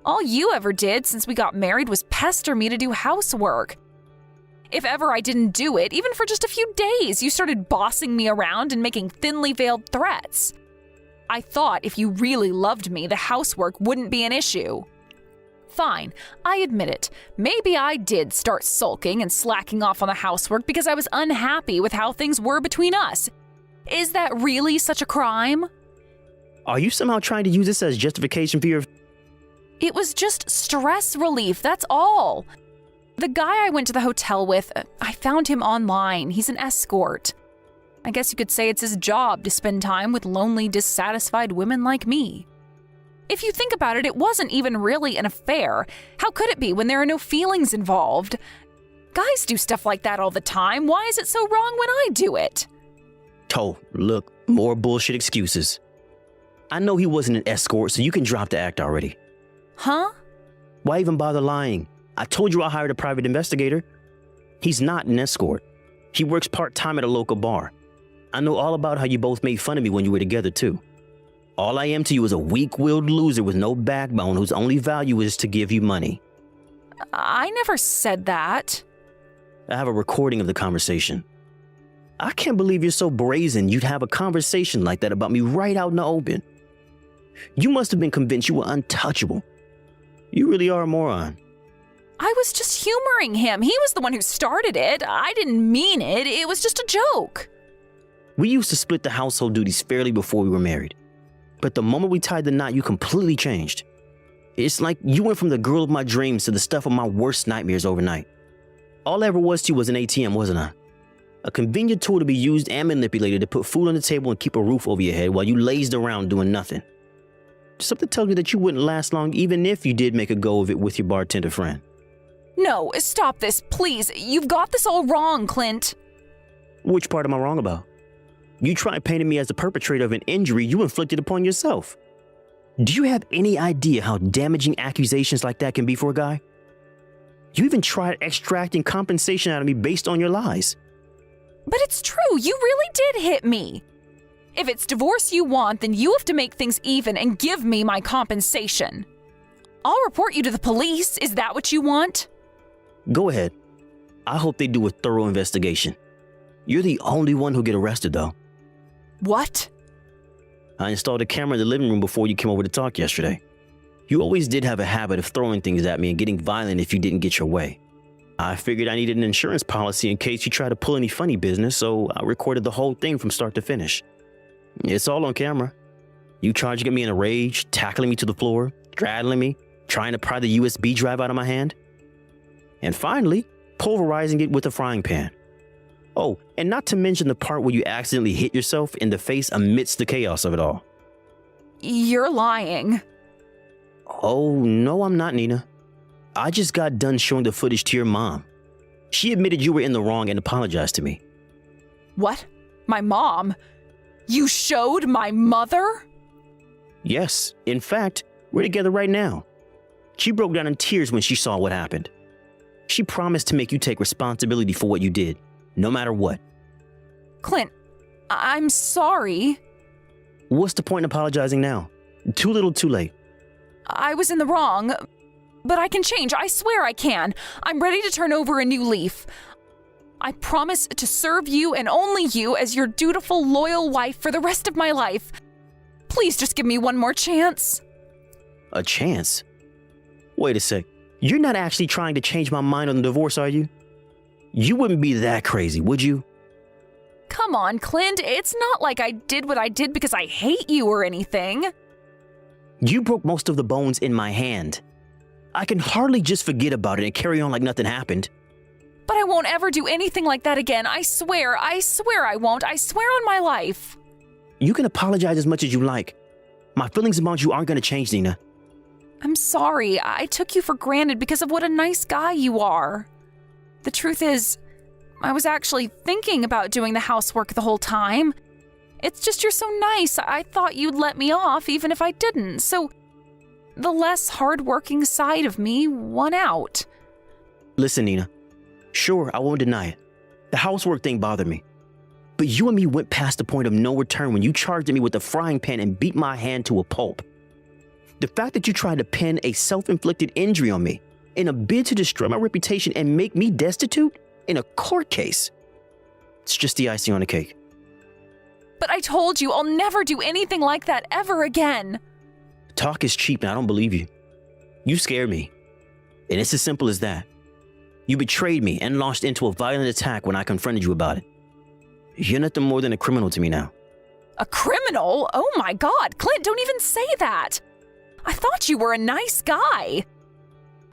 S2: All you ever did since we got married was pester me to do housework. If ever I didn't do it, even for just a few days, you started bossing me around and making thinly veiled threats. I thought if you really loved me, the housework wouldn't be an issue. Fine, I admit it. Maybe I did start sulking and slacking off on the housework because I was unhappy with how things were between us. Is that really such a crime?
S1: Are you somehow trying to use this as justification for your...
S2: It was just stress relief, that's all. The guy I went to the hotel with, I found him online. He's an escort. I guess you could say it's his job to spend time with lonely, dissatisfied women like me. If you think about it, it wasn't even really an affair. How could it be when there are no feelings involved? Guys do stuff like that all the time. Why is it so wrong when I do it?
S1: Oh, look, more bullshit excuses. I know he wasn't an escort, so you can drop the act already.
S2: Huh?
S1: Why even bother lying? I told you I hired a private investigator. He's not an escort. He works part-time at a local bar. I know all about how you both made fun of me when you were together, too. All I am to you is a weak-willed loser with no backbone whose only value is to give you money.
S2: I never said that.
S1: I have a recording of the conversation. I can't believe you're so brazen you'd have a conversation like that about me right out in the open. You must have been convinced you were untouchable. You really are a moron.
S2: I was just humoring him. He was the one who started it. I didn't mean it. It was just a joke.
S1: We used to split the household duties fairly before we were married. But the moment we tied the knot, you completely changed. It's like you went from the girl of my dreams to the stuff of my worst nightmares overnight. All I ever was to you was an ATM, wasn't I? A convenient tool to be used and manipulated to put food on the table and keep a roof over your head while you lazed around doing nothing. Something tells me that you wouldn't last long even if you did make a go of it with your bartender friend.
S2: No, stop this, please. You've got this all wrong, Clint.
S1: Which part am I wrong about? You tried painting me as the perpetrator of an injury you inflicted upon yourself. Do you have any idea how damaging accusations like that can be for a guy? You even tried extracting compensation out of me based on your lies.
S2: But it's true, you really did hit me. If it's divorce you want, then you have to make things even and give me my compensation. I'll report you to the police. Is that what you want?
S1: Go ahead. I hope they do a thorough investigation. You're the only one who'll get arrested, though.
S2: What?
S1: I installed a camera in the living room before you came over to talk yesterday. You always did have a habit of throwing things at me and getting violent if you didn't get your way. I figured I needed an insurance policy in case you tried to pull any funny business, so I recorded the whole thing from start to finish. It's all on camera. You charging at me in a rage, tackling me to the floor, straddling me, trying to pry the USB drive out of my hand, and finally, pulverizing it with a frying pan. Oh, and not to mention the part where you accidentally hit yourself in the face amidst the chaos of it all.
S2: You're lying.
S1: Oh, no, I'm not, Nina. I just got done showing the footage to your mom. She admitted you were in the wrong and apologized to me.
S2: What? My mom? You showed my mother?
S1: Yes, in fact, we're together right now. She broke down in tears when she saw what happened. She promised to make you take responsibility for what you did, no matter what.
S2: Clint, I'm sorry.
S1: What's the point in apologizing now? Too little, too late.
S2: I was in the wrong, but I can change. I swear I can. I'm ready to turn over a new leaf. I promise to serve you and only you as your dutiful, loyal wife for the rest of my life. Please just give me one more chance.
S1: A chance? Wait a sec. You're not actually trying to change my mind on the divorce, are you? You wouldn't be that crazy, would you?
S2: Come on, Clint. It's not like I did what I did because I hate you or anything.
S1: You broke most of the bones in my hand. I can hardly just forget about it and carry on like nothing happened.
S2: But I won't ever do anything like that again. I swear I won't. I swear on my life.
S1: You can apologize as much as you like. My feelings about you aren't going to change, Nina.
S2: I'm sorry. I took you for granted because of what a nice guy you are. The truth is, I was actually thinking about doing the housework the whole time. It's just you're so nice. I thought you'd let me off even if I didn't. So the less hardworking side of me won out.
S1: Listen, Nina. Sure, I won't deny it. The housework thing bothered me. But you and me went past the point of no return when you charged at me with a frying pan and beat my hand to a pulp. The fact that you tried to pin a self-inflicted injury on me in a bid to destroy my reputation and make me destitute in a court case, it's just the icing on the cake.
S2: But I told you I'll never do anything like that ever again.
S1: Talk is cheap and I don't believe you. You scared me. And it's as simple as that. You betrayed me and launched into a violent attack when I confronted you about it. You're nothing more than a criminal to me now.
S2: A criminal? Oh my God, Clint, don't even say that. I thought you were a nice guy.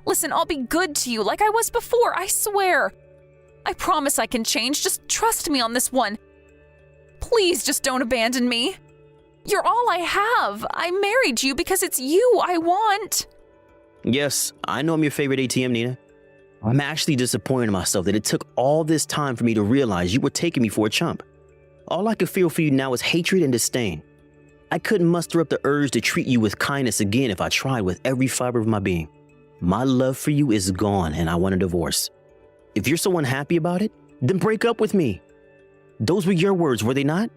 S2: Listen, I'll be good to you like I was before, I swear. I promise I can change. Just trust me on this one. Please just don't abandon me. You're all I have. I married you because it's you I want.
S1: Yes, I know I'm your favorite ATM, Nina. I'm actually disappointed in myself that it took all this time for me to realize you were taking me for a chump. All I could feel for you now is hatred and disdain. I couldn't muster up the urge to treat you with kindness again if I tried with every fiber of my being. My love for you is gone and I want a divorce. If you're so unhappy about it, then break up with me. Those were your words, were they not?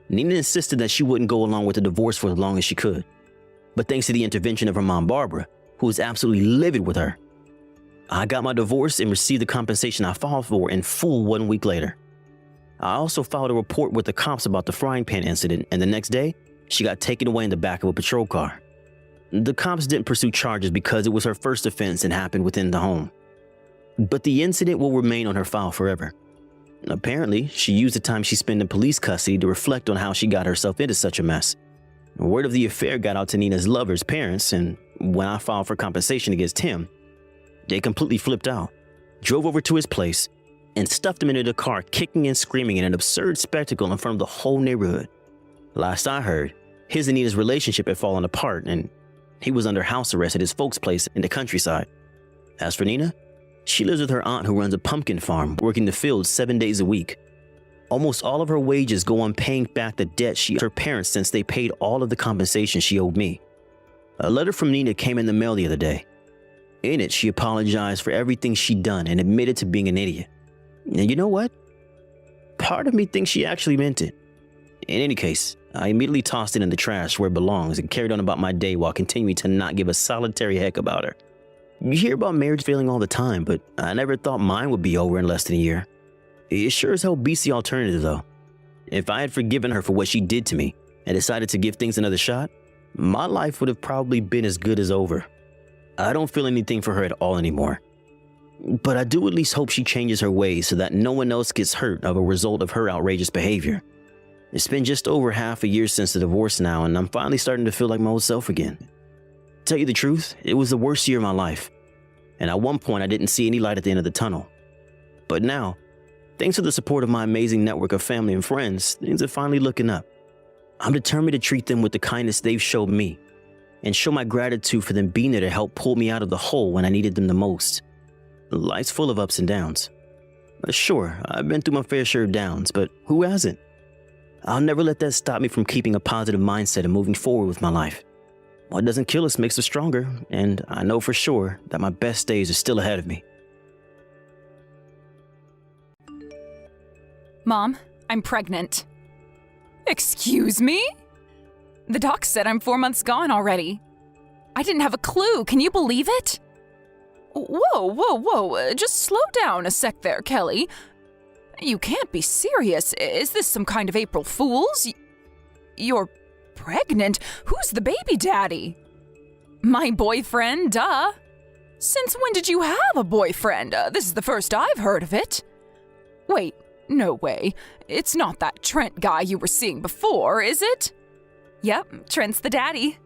S1: Nina insisted that she wouldn't go along with the divorce for as long as she could. But thanks to the intervention of her mom, Barbara, who was absolutely livid with her, I got my divorce and received the compensation I filed for in full 1 week later. I also filed a report with the cops about the frying pan incident, and the next day, she got taken away in the back of a patrol car. The cops didn't pursue charges because it was her first offense and happened within the home. But the incident will remain on her file forever. Apparently, she used the time she spent in police custody to reflect on how she got herself into such a mess. Word of the affair got out to Nina's lover's parents, and when I filed for compensation against him, they completely flipped out, drove over to his place, and stuffed him into the car, kicking and screaming in an absurd spectacle in front of the whole neighborhood. Last I heard, his and Nina's relationship had fallen apart, and he was under house arrest at his folks' place in the countryside. As for Nina, she lives with her aunt who runs a pumpkin farm, working the fields 7 days a week. Almost all of her wages go on paying back the debt she owed her parents since they paid all of the compensation she owed me. A letter from Nina came in the mail the other day. In it, she apologized for everything she'd done and admitted to being an idiot. And you know what? Part part of me thinks she actually meant it. In any case, I immediately tossed it in the trash where it belongs and carried on about my day while continuing to not give a solitary heck about her. You hear about marriage failing all the time, but I never thought mine would be over in less than a year. It sure as hell beats the alternative, though. If I had forgiven her for what she did to me and decided to give things another shot, my life would have probably been as good as over. I don't feel anything for her at all anymore. But I do at least hope she changes her ways so that no one else gets hurt as a result of her outrageous behavior. It's been just over half a year since the divorce now, and I'm finally starting to feel like my old self again. To tell you the truth, it was the worst year of my life. And at one point I didn't see any light at the end of the tunnel. But now, thanks to the support of my amazing network of family and friends, things are finally looking up. I'm determined to treat them with the kindness they've showed me, and show my gratitude for them being there to help pull me out of the hole when I needed them the most. Life's full of ups and downs. Sure, I've been through my fair share of downs, but who hasn't? I'll never let that stop me from keeping a positive mindset and moving forward with my life. What doesn't kill us makes us stronger, and I know for sure that my best days are still ahead of me.
S2: Mom, I'm pregnant. Excuse me? The doc said I'm 4 months gone already. I didn't have a clue. Can you believe it? Whoa. Just slow down a sec there, Kelly. You can't be serious. Is this some kind of April Fool's? You're pregnant? Who's the baby daddy? My boyfriend, duh. Since when did you have a boyfriend? This is the first I've heard of it. Wait, no way. It's not that Trent guy you were seeing before, is it? Yep, Trent's the daddy.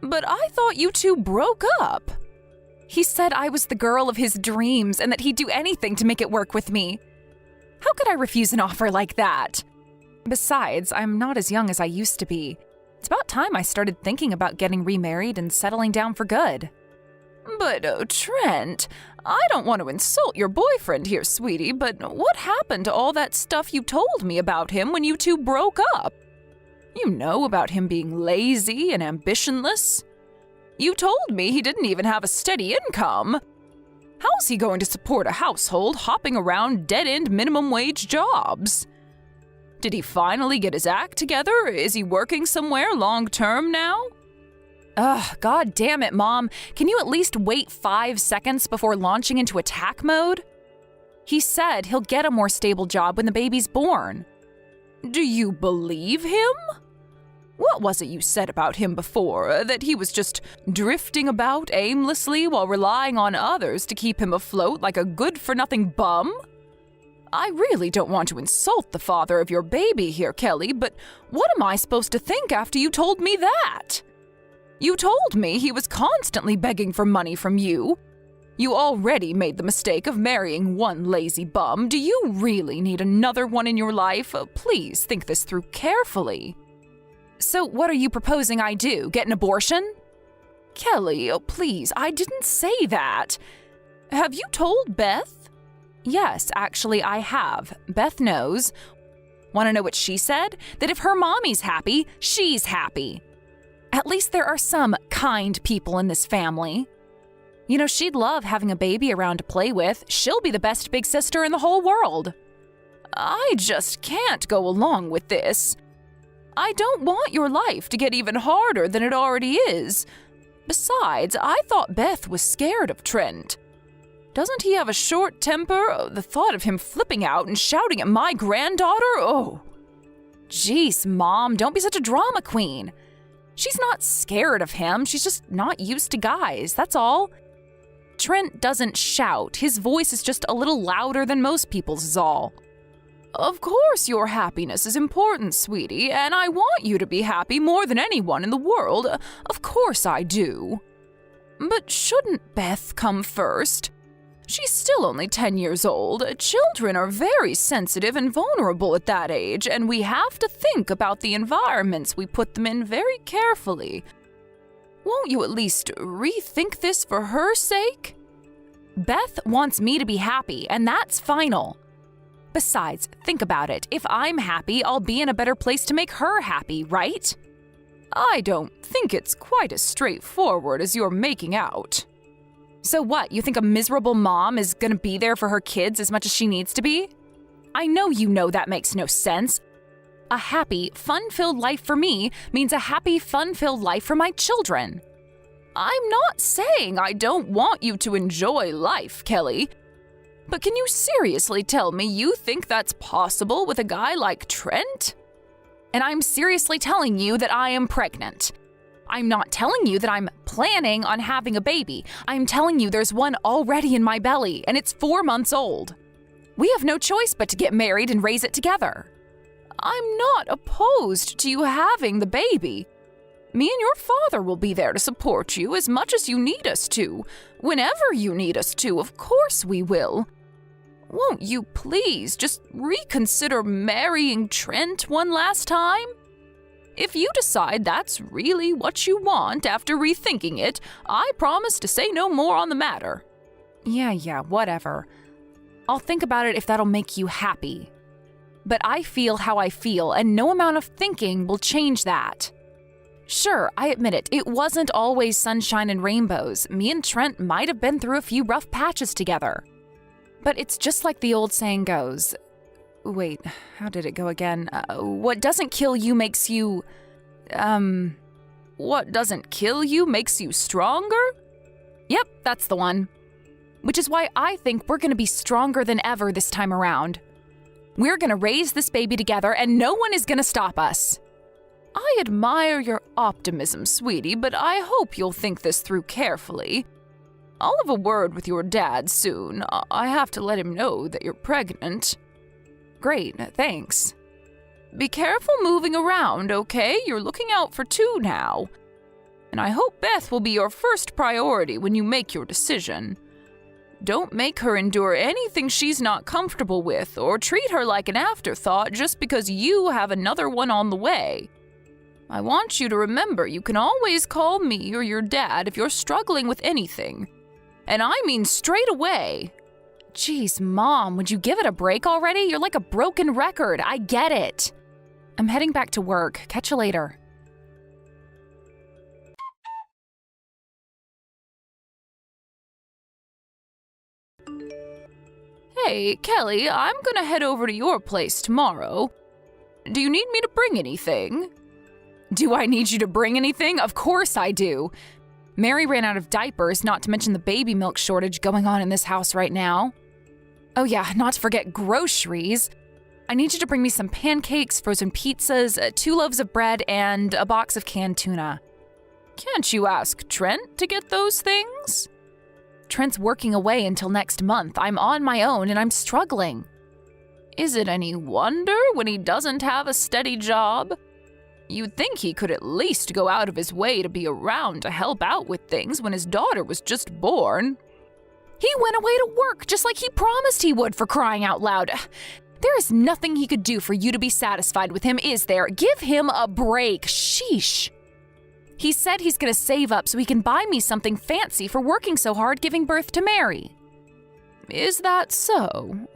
S2: But I thought you two broke up. He said I was the girl of his dreams and that he'd do anything to make it work with me. How could I refuse an offer like that? Besides, I'm not as young as I used to be. It's about time I started thinking about getting remarried and settling down for good. But, Trent, I don't want to insult your boyfriend here, sweetie, but what happened to all that stuff you told me about him when you two broke up? You know about him being lazy and ambitionless. You told me he didn't even have a steady income. How's he going to support a household hopping around dead-end minimum wage jobs? Did he finally get his act together? Is he working somewhere long-term now? Ugh, god damn it, Mom. Can you at least wait 5 seconds before launching into attack mode? He said he'll get a more stable job when the baby's born. Do you believe him? What was it you said about him before? That he was just drifting about aimlessly while relying on others to keep him afloat like a good-for-nothing bum? I really don't want to insult the father of your baby here, Kelly, but what am I supposed to think after you told me that? You told me he was constantly begging for money from you. You already made the mistake of marrying one lazy bum. Do you really need another one in your life? Please think this through carefully. So what are you proposing I do? Get an abortion? Kelly, oh please, I didn't say that. Have you told Beth? Yes, actually I have. Beth knows. Want to know what she said? That if her mommy's happy, she's happy. At least there are some kind people in this family. You know, she'd love having a baby around to play with. She'll be the best big sister in the whole world. I just can't go along with this. I don't want your life to get even harder than it already is. Besides, I thought Beth was scared of Trent. Doesn't he have a short temper? The thought of him flipping out and shouting at my granddaughter? Oh. Jeez, Mom, don't be such a drama queen. She's not scared of him, she's just not used to guys, that's all. Trent doesn't shout, his voice is just a little louder than most people's is all. Of course your happiness is important, sweetie, and I want you to be happy more than anyone in the world. Of course I do. But shouldn't Beth come first? She's still only 10 years old. Children are very sensitive and vulnerable at that age, and we have to think about the environments we put them in very carefully. Won't you at least rethink this for her sake? Beth wants me to be happy, and that's final. Besides, think about it. If I'm happy, I'll be in a better place to make her happy, right? I don't think it's quite as straightforward as you're making out. So what, you think a miserable mom is gonna be there for her kids as much as she needs to be? I know you know that makes no sense. A happy, fun-filled life for me means a happy, fun-filled life for my children. I'm not saying I don't want you to enjoy life, Kelly. But can you seriously tell me you think that's possible with a guy like Trent? And I'm seriously telling you that I am pregnant. I'm not telling you that I'm planning on having a baby. I'm telling you there's one already in my belly, and it's 4 months old. We have no choice but to get married and raise it together. I'm not opposed to you having the baby. Me and your father will be there to support you as much as you need us to. Whenever you need us to, of course we will. Won't you please just reconsider marrying Trent one last time? If you decide that's really what you want after rethinking it, I promise to say no more on the matter. Yeah, whatever. I'll think about it if that'll make you happy. But I feel how I feel, and no amount of thinking will change that. Sure, I admit it, it wasn't always sunshine and rainbows. Me and Trent might have been through a few rough patches together. But it's just like the old saying goes. Wait, how did it go again? What doesn't kill you makes you... What doesn't kill you makes you stronger? Yep, that's the one. Which is why I think we're gonna be stronger than ever this time around. We're gonna raise this baby together and no one is gonna stop us. I admire your optimism, sweetie, but I hope you'll think this through carefully. I'll have a word with your dad soon. I have to let him know that you're pregnant. Great, thanks. Be careful moving around, okay? You're looking out for 2 now. And I hope Beth will be your first priority when you make your decision. Don't make her endure anything she's not comfortable with, or treat her like an afterthought just because you have another one on the way. I want you to remember you can always call me or your dad if you're struggling with anything. And I mean straight away. Jeez, Mom, would you give it a break already? You're like a broken record. I get it. I'm heading back to work. Catch you later. Hey, Kelly, I'm gonna head over to your place tomorrow. Do you need me to bring anything? Do I need you to bring anything? Of course I do. Mary ran out of diapers, not to mention the baby milk shortage going on in this house right now. Oh yeah, not to forget groceries. I need you to bring me some pancakes, frozen pizzas, 2 loaves of bread, and a box of canned tuna. Can't you ask Trent to get those things? Trent's working away until next month. I'm on my own and I'm struggling. Is it any wonder when he doesn't have a steady job? You'd think he could at least go out of his way to be around to help out with things when his daughter was just born. He went away to work just like he promised he would, for crying out loud. There is nothing he could do for you to be satisfied with him, is there? Give him a break. Sheesh. He said he's gonna save up so he can buy me something fancy for working so hard giving birth to Mary. Is that so?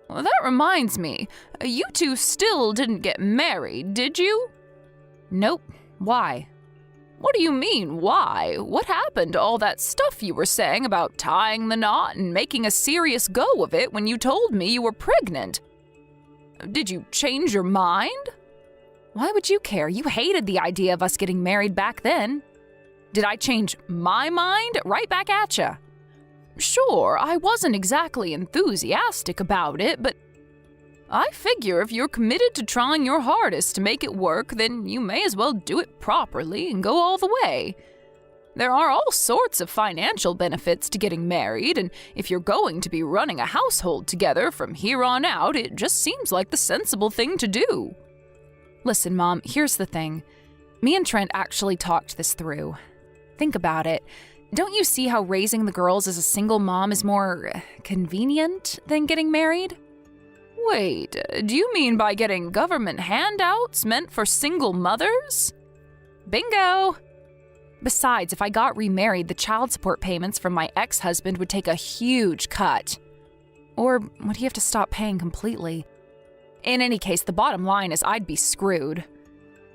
S2: Well, that reminds me. You two still didn't get married, did you? Nope. Why? What do you mean, why? What happened to all that stuff you were saying about tying the knot and making a serious go of it when you told me you were pregnant? Did you change your mind? Why would you care? You hated the idea of us getting married back then. Did I change my mind? Right back at ya. Sure, I wasn't exactly enthusiastic about it, but I figure if you're committed to trying your hardest to make it work, then you may as well do it properly and go all the way. There are all sorts of financial benefits to getting married, and if you're going to be running a household together from here on out, it just seems like the sensible thing to do. Listen, Mom, here's the thing. Me and Trent actually talked this through. Think about it. Don't you see how raising the girls as a single mom is more convenient than getting married? Wait, do you mean by getting government handouts meant for single mothers? Bingo! Besides, if I got remarried, the child support payments from my ex-husband would take a huge cut. Or would he have to stop paying completely? In any case, the bottom line is I'd be screwed.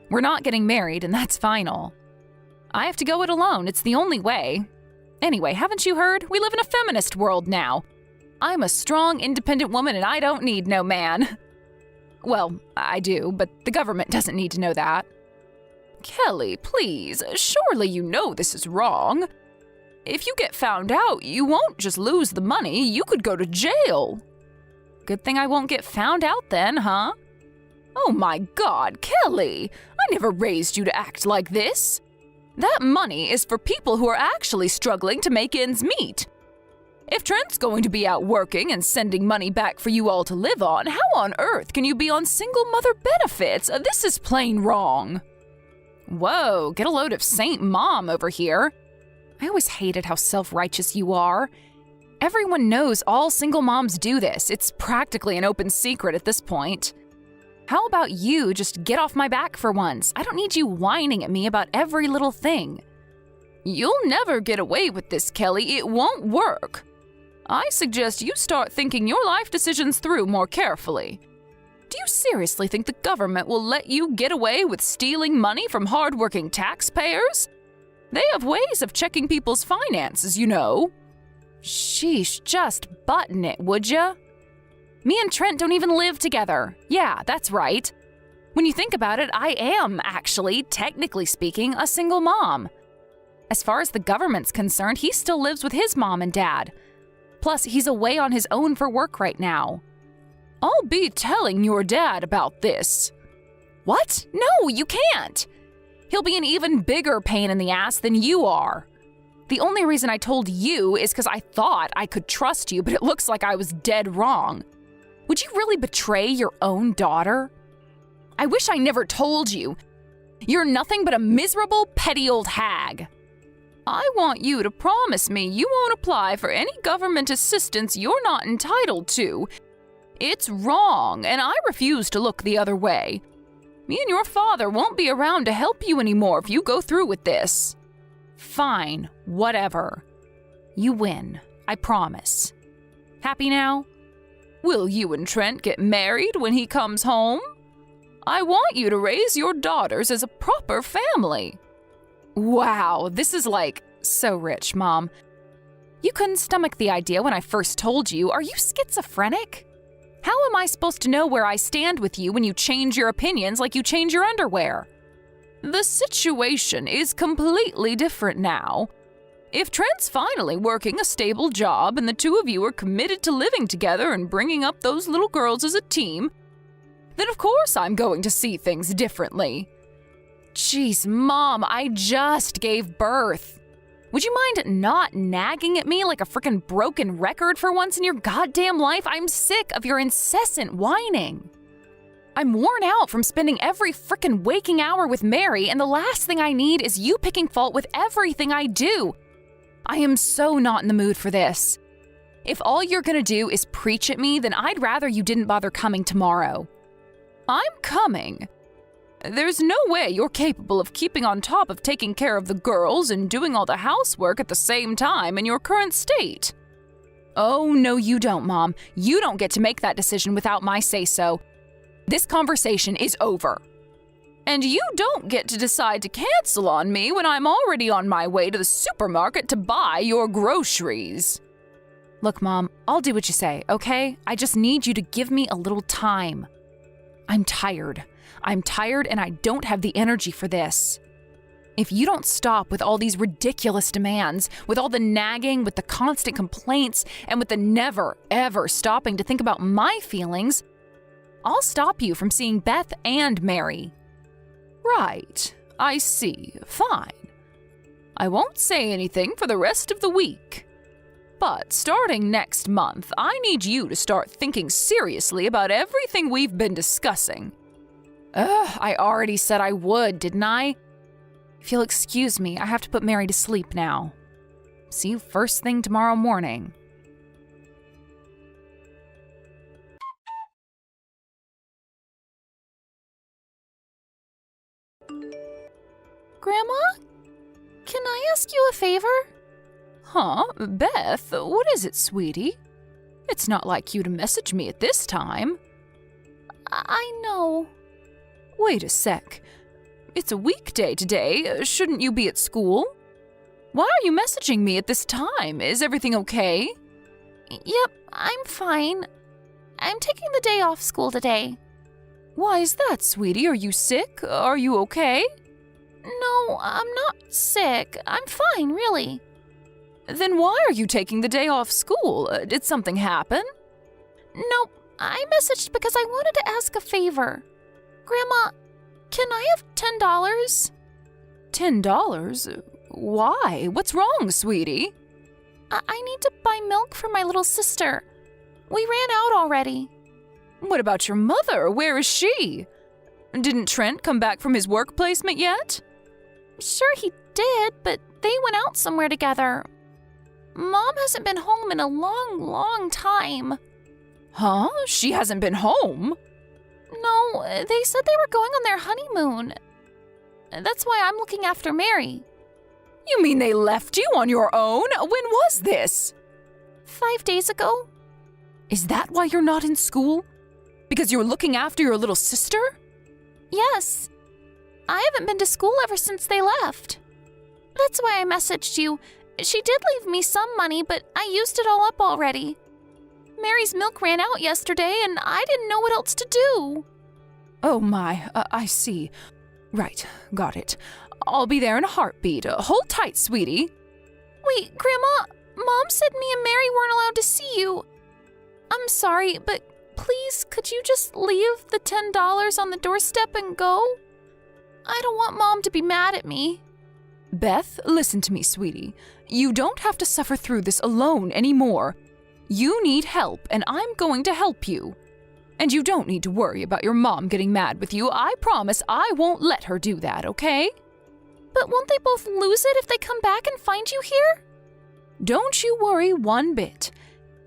S2: We're not getting married, and that's final. I have to go it alone. It's the only way. Anyway, haven't you heard? We live in a feminist world now. I'm a strong, independent woman and I don't need no man. Well, I do, but the government doesn't need to know that. Kelly, please, surely you know this is wrong. If you get found out, you won't just lose the money, you could go to jail. Good thing I won't get found out then, huh? Oh my God, Kelly, I never raised you to act like this. That money is for people who are actually struggling to make ends meet. If Trent's going to be out working and sending money back for you all to live on, how on earth can you be on single mother benefits? This is plain wrong. Whoa, get a load of Saint Mom over here. I always hated how self-righteous you are. Everyone knows all single moms do this. It's practically an open secret at this point. How about you just get off my back for once? I don't need you whining at me about every little thing. You'll never get away with this, Kelly. It won't work. I suggest you start thinking your life decisions through more carefully. Do you seriously think the government will let you get away with stealing money from hardworking taxpayers? They have ways of checking people's finances, you know. Sheesh, just button it, would ya? Me and Trent don't even live together. Yeah, that's right. When you think about it, I am actually, technically speaking, a single mom. As far as the government's concerned, he still lives with his mom and dad. Plus, he's away on his own for work right now. I'll be telling your dad about this. What? No, you can't. He'll be an even bigger pain in the ass than you are. The only reason I told you is because I thought I could trust you, but it looks like I was dead wrong. Would you really betray your own daughter? I wish I never told you. You're nothing but a miserable, petty old hag. I want you to promise me you won't apply for any government assistance you're not entitled to. It's wrong, and I refuse to look the other way. Me and your father won't be around to help you anymore if you go through with this. Fine, whatever. You win, I promise. Happy now? Will you and Trent get married when he comes home? I want you to raise your daughters as a proper family. Wow, this is like so rich, Mom. You couldn't stomach the idea when I first told you. Are you schizophrenic? How am I supposed to know where I stand with you when you change your opinions like you change your underwear? The situation is completely different now. If Trent's finally working a stable job and the two of you are committed to living together and bringing up those little girls as a team, then of course I'm going to see things differently. Jeez, Mom, I just gave birth. Would you mind not nagging at me like a frickin' broken record for once in your goddamn life? I'm sick of your incessant whining. I'm worn out from spending every frickin' waking hour with Mary, and the last thing I need is you picking fault with everything I do. I am so not in the mood for this. If all you're gonna do is preach at me, then I'd rather you didn't bother coming tomorrow. I'm coming. There's no way you're capable of keeping on top of taking care of the girls and doing all the housework at the same time in your current state. Oh, no, you don't, Mom. You don't get to make that decision without my say-so. This conversation is over. And you don't get to decide to cancel on me when I'm already on my way to the supermarket to buy your groceries. Look, Mom, I'll do what you say, okay? I just need you to give me a little time. I'm tired and I don't have the energy for this. If you don't stop with all these ridiculous demands, with all the nagging, with the constant complaints, and with the never, ever stopping to think about my feelings, I'll stop you from seeing Beth and Mary. Right, I see. Fine. I won't say anything for the rest of the week. But starting next month, I need you to start thinking seriously about everything we've been discussing. I already said I would, didn't I? If you'll excuse me, I have to put Mary to sleep now. See you first thing tomorrow morning. Grandma? Can I ask you a favor? Huh? Beth, what is it, sweetie? It's not like you to message me at this time. I know. Wait a sec. It's a weekday today. Shouldn't you be at school? Why are you messaging me at this time? Is everything okay? Yep, I'm fine. I'm taking the day off school today. Why is that, sweetie? Are you sick? Are you okay? No, I'm not sick. I'm fine, really. Then why are you taking the day off school? Did something happen? Nope, I messaged because I wanted to ask a favor. Grandma, can I have $10? $10? Why? What's wrong, sweetie? I need to buy milk for my little sister. We ran out already. What about your mother? Where is she? Didn't Trent come back from his work placement yet? Sure he did, but they went out somewhere together. Mom hasn't been home in a long, long time. Huh? She hasn't been home? No, they said they were going on their honeymoon. That's why I'm looking after Mary. You mean they left you on your own? When was this? 5 days ago. Is that why you're not in school? Because you're looking after your little sister? Yes. I haven't been to school ever since they left. That's why I messaged you. She did leave me some money, but I used it all up already. Mary's milk ran out yesterday, and I didn't know what else to do. Oh my, I see. Right, got it. I'll be there in a heartbeat. Hold tight, sweetie. Wait, Grandma, Mom said me and Mary weren't allowed to see you. I'm sorry, but please, could you just leave the $10 on the doorstep and go? I don't want Mom to be mad at me. Beth, listen to me, sweetie. You don't have to suffer through this alone anymore. You need help, and I'm going to help you. And you don't need to worry about your mom getting mad with you. I promise I won't let her do that, okay? But won't they both lose it if they come back and find you here? Don't you worry one bit.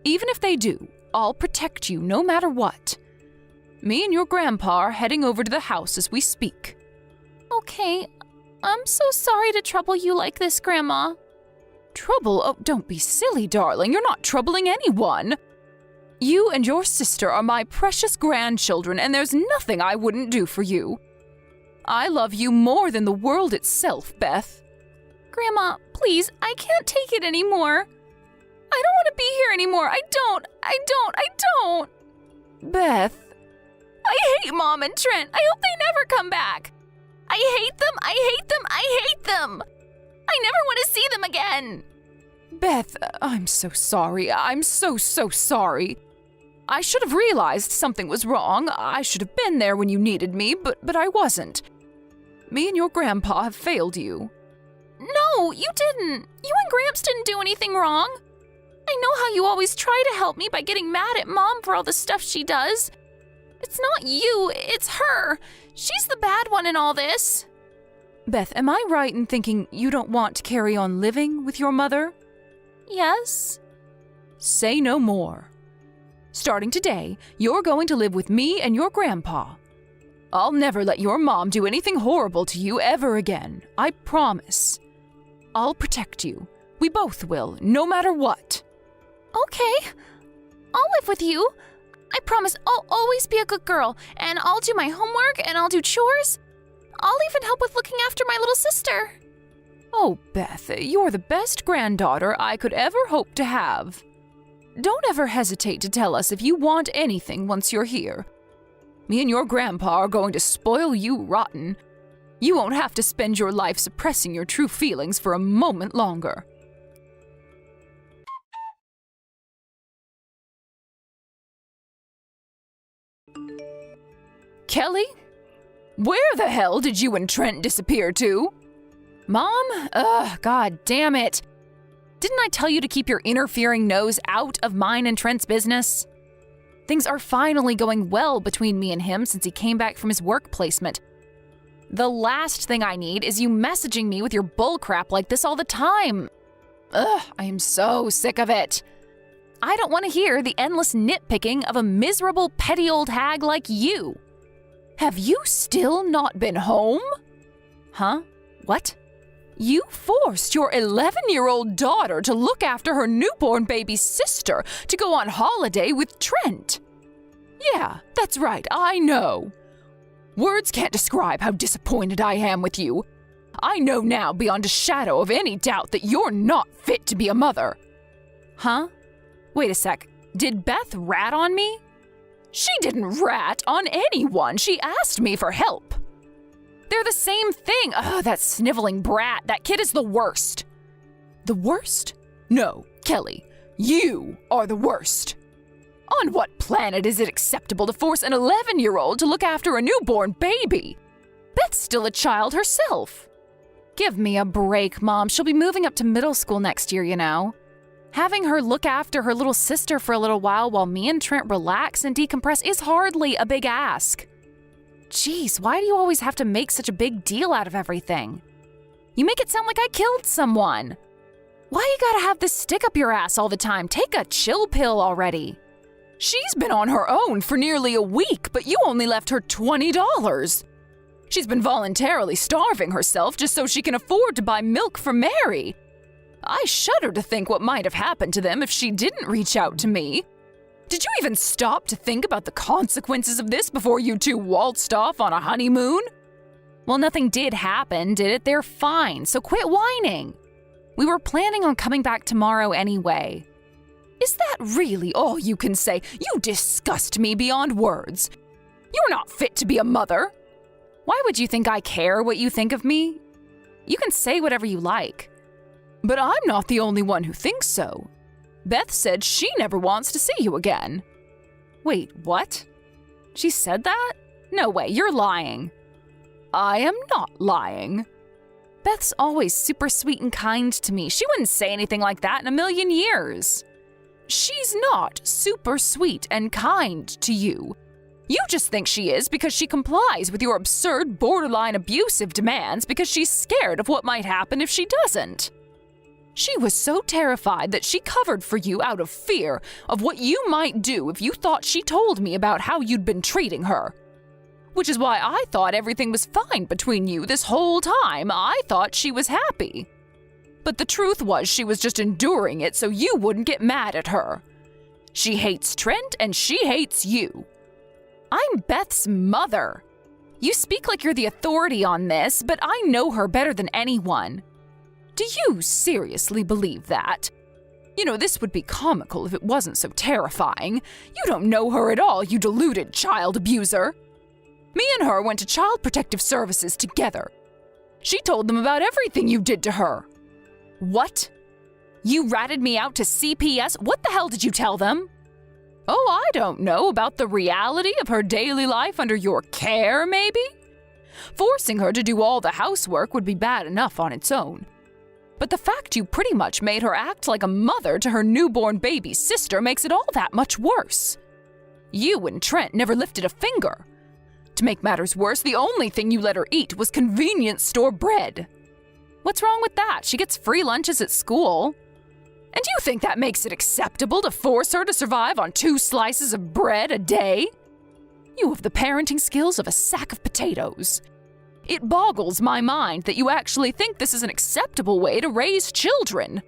S2: Even if they do, I'll protect you no matter what. Me and your grandpa are heading over to the house as we speak. Okay, I'm so sorry to trouble you like this, Grandma. Trouble? Oh, don't be silly, darling. You're not troubling anyone. You and your sister are my precious grandchildren, and there's nothing I wouldn't do for you. I love you more than the world itself, Beth. Grandma, please, I can't take it anymore. I don't want to be here anymore. I don't. Beth. I hate Mom and Trent. I hope they never come back. I hate them. I never want to see them again. Beth, I'm so sorry. I'm so sorry. I should have realized something was wrong. I should have been there when you needed me, but I wasn't. Me and your grandpa have failed you. No, you didn't. You and Gramps didn't do anything wrong. I know how you always try to help me by getting mad at Mom for all the stuff she does. It's not you, it's her. She's the bad one in all this. Beth, am I right in thinking you don't want to carry on living with your mother? Yes. Say no more. Starting today, you're going to live with me and your grandpa. I'll never let your mom do anything horrible to you ever again. I promise. I'll protect you. We both will, no matter what. Okay. I'll live with you. I promise I'll always be a good girl, and I'll do my homework, and I'll do chores. I'll even help with looking after my little sister. Oh, Beth, you're the best granddaughter I could ever hope to have. Don't ever hesitate to tell us if you want anything once you're here. Me and your grandpa are going to spoil you rotten. You won't have to spend your life suppressing your true feelings for a moment longer. Kelly? Where the hell did you and Trent disappear to? Mom? God damn it. Didn't I tell you to keep your interfering nose out of mine and Trent's business? Things are finally going well between me and him since he came back from his work placement. The last thing I need is you messaging me with your bullcrap like this all the time. I am so sick of it. I don't want to hear the endless nitpicking of a miserable, petty old hag like you. Have you still not been home? Huh? What? You forced your 11-year-old daughter to look after her newborn baby sister to go on holiday with Trent. Yeah, that's right, I know. Words can't describe how disappointed I am with you. I know now beyond a shadow of any doubt that you're not fit to be a mother. Huh? Wait a sec. Did Beth rat on me? She didn't rat on anyone. She asked me for help. They're the same thing. Ugh, that sniveling brat. That kid is the worst. The worst? No, Kelly. You are the worst. On what planet is it acceptable to force an 11-year-old to look after a newborn baby? Beth's still a child herself. Give me a break, Mom. She'll be moving up to middle school next year, you know. Having her look after her little sister for a little while me and Trent relax and decompress is hardly a big ask. Jeez, why do you always have to make such a big deal out of everything? You make it sound like I killed someone. Why you gotta have this stick up your ass all the time? Take a chill pill already. She's been on her own for nearly a week, but you only left her $20. She's been voluntarily starving herself just so she can afford to buy milk for Mary. I shudder to think what might have happened to them if she didn't reach out to me. Did you even stop to think about the consequences of this before you two waltzed off on a honeymoon? Well, nothing did happen, did it? They're fine, so quit whining. We were planning on coming back tomorrow anyway. Is that really all you can say? You disgust me beyond words. You're not fit to be a mother. Why would you think I care what you think of me? You can say whatever you like. But I'm not the only one who thinks so. Beth said she never wants to see you again. Wait, what? She said that? No way, you're lying. I am not lying. Beth's always super sweet and kind to me. She wouldn't say anything like that in a million years. She's not super sweet and kind to you. You just think she is because she complies with your absurd, borderline abusive demands because she's scared of what might happen if she doesn't. She was so terrified that she covered for you out of fear of what you might do if you thought she told me about how you'd been treating her. Which is why I thought everything was fine between you this whole time. I thought she was happy. But the truth was she was just enduring it so you wouldn't get mad at her. She hates Trent and she hates you. I'm Beth's mother. You speak like you're the authority on this, but I know her better than anyone. Do you seriously believe that? You know, this would be comical if it wasn't so terrifying. You don't know her at all, you deluded child abuser. Me and her went to Child Protective Services together. She told them about everything you did to her. What? You ratted me out to CPS? What the hell did you tell them? Oh, I don't know, about the reality of her daily life under your care, maybe? Forcing her to do all the housework would be bad enough on its own. But the fact you pretty much made her act like a mother to her newborn baby sister makes it all that much worse. You and Trent never lifted a finger. To make matters worse, the only thing you let her eat was convenience store bread. What's wrong with that? She gets free lunches at school. And you think that makes it acceptable to force her to survive on 2 slices of bread a day? You have the parenting skills of a sack of potatoes. It boggles my mind that you actually think this is an acceptable way to raise children.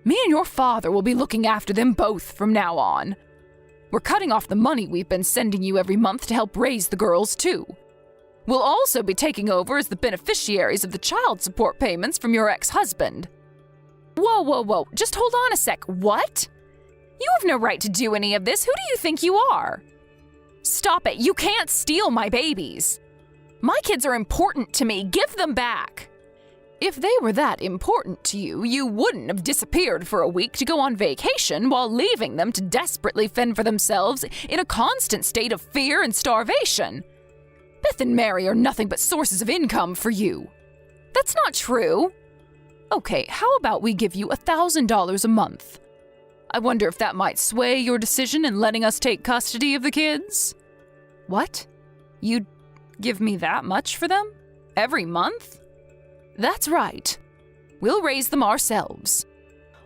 S2: Me and your father will be looking after them both from now on. We're cutting off the money we've been sending you every month to help raise the girls, too. We'll also be taking over as the beneficiaries of the child support payments from your ex-husband. Whoa, just hold on a sec. What? You have no right to do any of this. Who do you think you are? Stop it. You can't steal my babies. My kids are important to me. Give them back. If they were that important to you, you wouldn't have disappeared for a week to go on vacation while leaving them to desperately fend for themselves in a constant state of fear and starvation. Beth and Mary are nothing but sources of income for you. That's not true. Okay, how about we give you $1,000 a month? I wonder if that might sway your decision in letting us take custody of the kids? What? You'd give me that much for them? Every month? That's right. We'll raise them ourselves.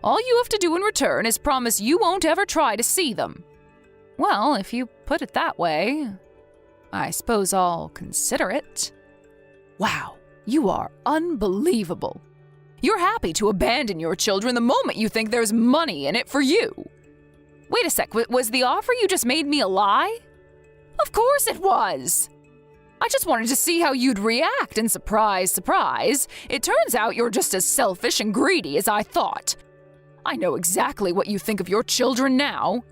S2: All you have to do in return is promise you won't ever try to see them. Well, if you put it that way, I suppose I'll consider it. Wow, you are unbelievable. You're happy to abandon your children the moment you think there's money in it for you. Wait a sec, was the offer you just made me a lie? Of course it was. I just wanted to see how you'd react, and surprise, surprise, it turns out you're just as selfish and greedy as I thought. I know exactly what you think of your children now.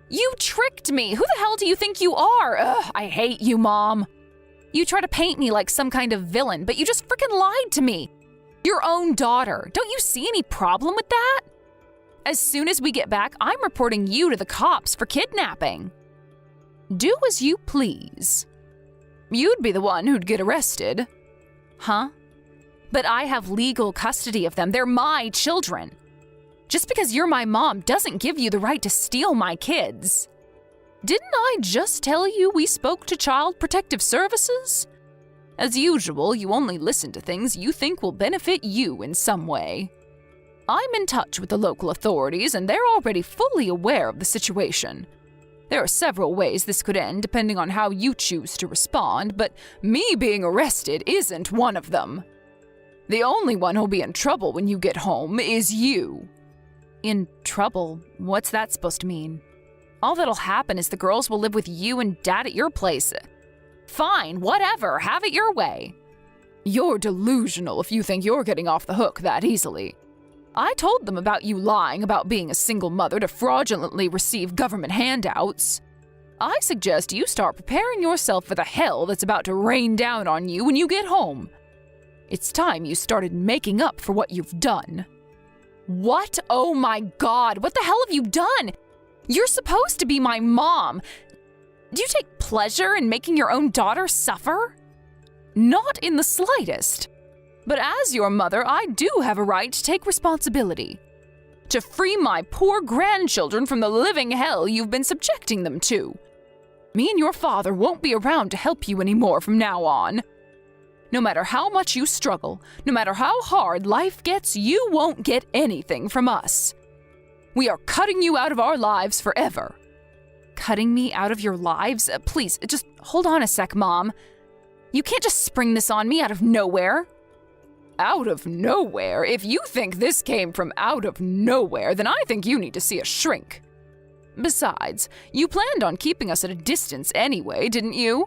S2: You tricked me! Who the hell do you think you are? Ugh, I hate you, Mom. You try to paint me like some kind of villain, but you just freaking lied to me. Your own daughter. Don't you see any problem with that? As soon as we get back, I'm reporting you to the cops for kidnapping. Do as you please. You'd be the one who'd get arrested. Huh? But I have legal custody of them. They're my children. Just because you're my mom doesn't give you the right to steal my kids. Didn't I just tell you we spoke to Child Protective Services? As usual, you only listen to things you think will benefit you in some way. I'm in touch with the local authorities, and they're already fully aware of the situation. There are several ways this could end depending on how you choose to respond, but me being arrested isn't one of them. The only one who'll be in trouble when you get home is you. In trouble? What's that supposed to mean? All that'll happen is the girls will live with you and Dad at your place. Fine, whatever, have it your way. You're delusional if you think you're getting off the hook that easily. I told them about you lying about being a single mother to fraudulently receive government handouts. I suggest you start preparing yourself for the hell that's about to rain down on you when you get home. It's time you started making up for what you've done. What? Oh my God, what the hell have you done? You're supposed to be my mom. Do you take pleasure in making your own daughter suffer? Not in the slightest. But as your mother, I do have a right to take responsibility. To free my poor grandchildren from the living hell you've been subjecting them to. Me and your father won't be around to help you anymore from now on. No matter how much you struggle, no matter how hard life gets, you won't get anything from us. We are cutting you out of our lives forever. Cutting me out of your lives? Please, just hold on a sec, Mom. You can't just spring this on me out of nowhere. Out of nowhere? If you think this came from out of nowhere, then I think you need to see a shrink. Besides, you planned on keeping us at a distance anyway, didn't you?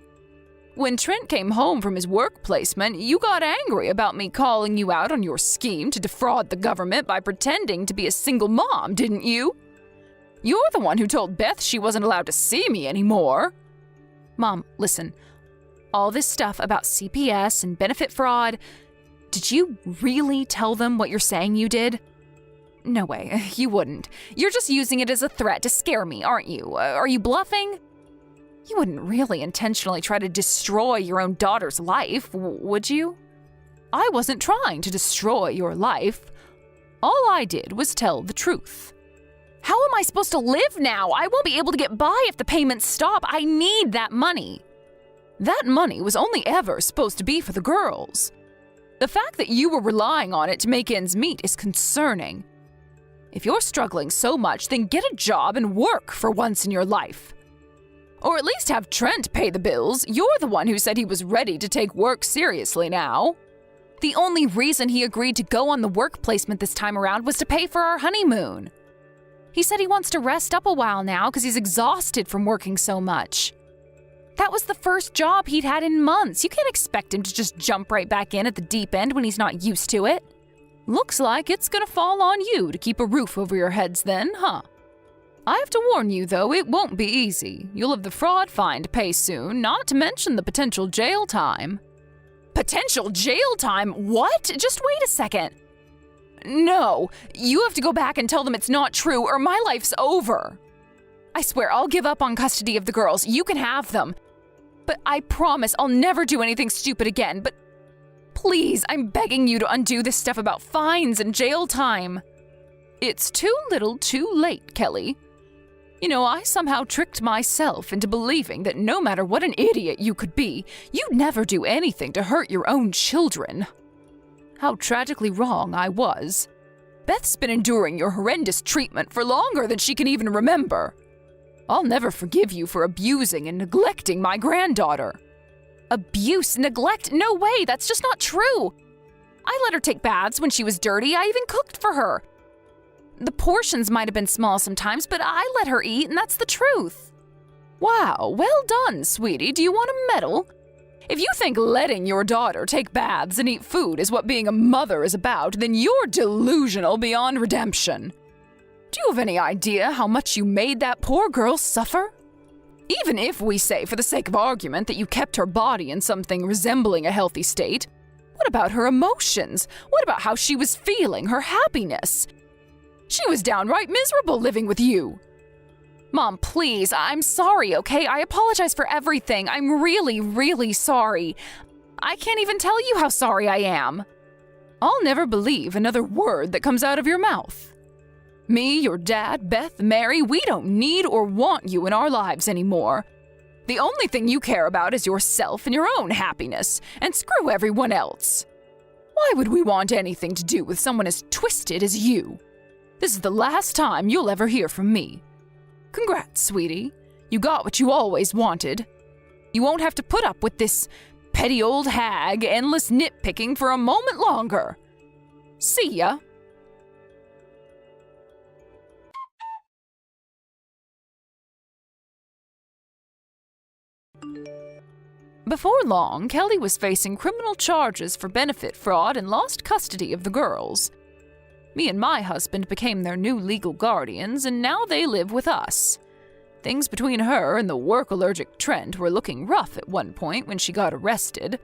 S2: When Trent came home from his work placement, you got angry about me calling you out on your scheme to defraud the government by pretending to be a single mom, didn't you? You're the one who told Beth she wasn't allowed to see me anymore. Mom, listen. All this stuff about CPS and benefit fraud, did you really tell them what you're saying you did? No way, you wouldn't. You're just using it as a threat to scare me, aren't you? Are you bluffing? You wouldn't really intentionally try to destroy your own daughter's life, would you? I wasn't trying to destroy your life. All I did was tell the truth. How am I supposed to live now? I won't be able to get by if the payments stop. I need that money. That money was only ever supposed to be for the girls. The fact that you were relying on it to make ends meet is concerning. If you're struggling so much, then get a job and work for once in your life. Or at least have Trent pay the bills. You're the one who said he was ready to take work seriously now. The only reason he agreed to go on the work placement this time around was to pay for our honeymoon. He said he wants to rest up a while now because he's exhausted from working so much. That was the first job he'd had in months. You can't expect him to just jump right back in at the deep end when he's not used to it. Looks like it's gonna fall on you to keep a roof over your heads then, huh? I have to warn you, though, it won't be easy. You'll have the fraud fine to pay soon, not to mention the potential jail time. Potential jail time? What? Just wait a second. No, you have to go back and tell them it's not true, or my life's over. I swear I'll give up on custody of the girls. You can have them. But I promise I'll never do anything stupid again. But please, I'm begging you to undo this stuff about fines and jail time. It's too little too late, Kelly. You know, I somehow tricked myself into believing that no matter what an idiot you could be, you'd never do anything to hurt your own children. How tragically wrong I was. Beth's been enduring your horrendous treatment for longer than she can even remember. I'll never forgive you for abusing and neglecting my granddaughter. Abuse, neglect? No way, that's just not true. I let her take baths when she was dirty. I even cooked for her. The portions might have been small sometimes, but I let her eat, and that's the truth. Wow, well done, sweetie. Do you want a medal? If you think letting your daughter take baths and eat food is what being a mother is about, then you're delusional beyond redemption. Do you have any idea how much you made that poor girl suffer? Even if we say, for the sake of argument, that you kept her body in something resembling a healthy state, what about her emotions? What about how she was feeling, her happiness? She was downright miserable living with you. Mom, please, I'm sorry, okay? I apologize for everything. I'm really, really sorry. I can't even tell you how sorry I am. I'll never believe another word that comes out of your mouth. Me, your dad, Beth, Mary, we don't need or want you in our lives anymore. The only thing you care about is yourself and your own happiness, and screw everyone else. Why would we want anything to do with someone as twisted as you? This is the last time you'll ever hear from me. Congrats, sweetie. You got what you always wanted. You won't have to put up with this petty old hag endless nitpicking for a moment longer. See ya. Before long, Kelly was facing criminal charges for benefit fraud and lost custody of the girls. Me and my husband became their new legal guardians, and now they live with us. Things between her and the work-allergic Trent were looking rough at one point when she got arrested.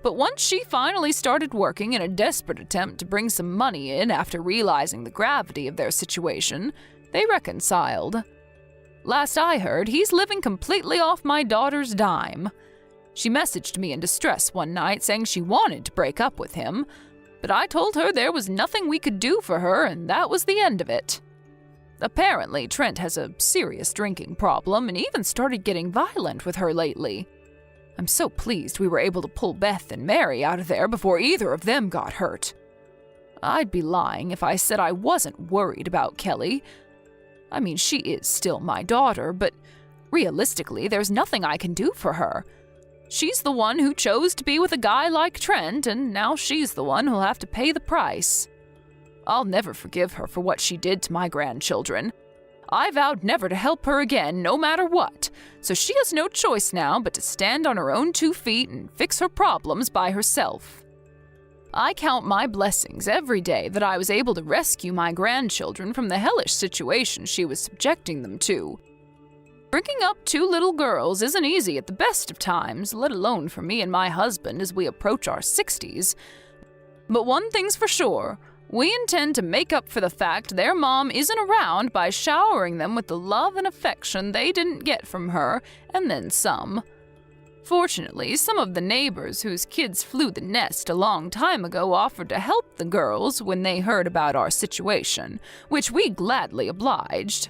S2: But once she finally started working in a desperate attempt to bring some money in after realizing the gravity of their situation, they reconciled. Last I heard, he's living completely off my daughter's dime. She messaged me in distress one night saying she wanted to break up with him, but I told her there was nothing we could do for her, and that was the end of it. Apparently, Trent has a serious drinking problem and even started getting violent with her lately. I'm so pleased we were able to pull Beth and Mary out of there before either of them got hurt. I'd be lying if I said I wasn't worried about Kelly. I mean, she is still my daughter, but realistically, there's nothing I can do for her. She's the one who chose to be with a guy like Trent, and now she's the one who'll have to pay the price. I'll never forgive her for what she did to my grandchildren. I vowed never to help her again, no matter what, so she has no choice now but to stand on her own 2 feet and fix her problems by herself. I count my blessings every day that I was able to rescue my grandchildren from the hellish situation she was subjecting them to. Bringing up 2 little girls isn't easy at the best of times, let alone for me and my husband as we approach our 60s. But one thing's for sure, we intend to make up for the fact their mom isn't around by showering them with the love and affection they didn't get from her, and then some. Fortunately, some of the neighbors whose kids flew the nest a long time ago offered to help the girls when they heard about our situation, which we gladly obliged.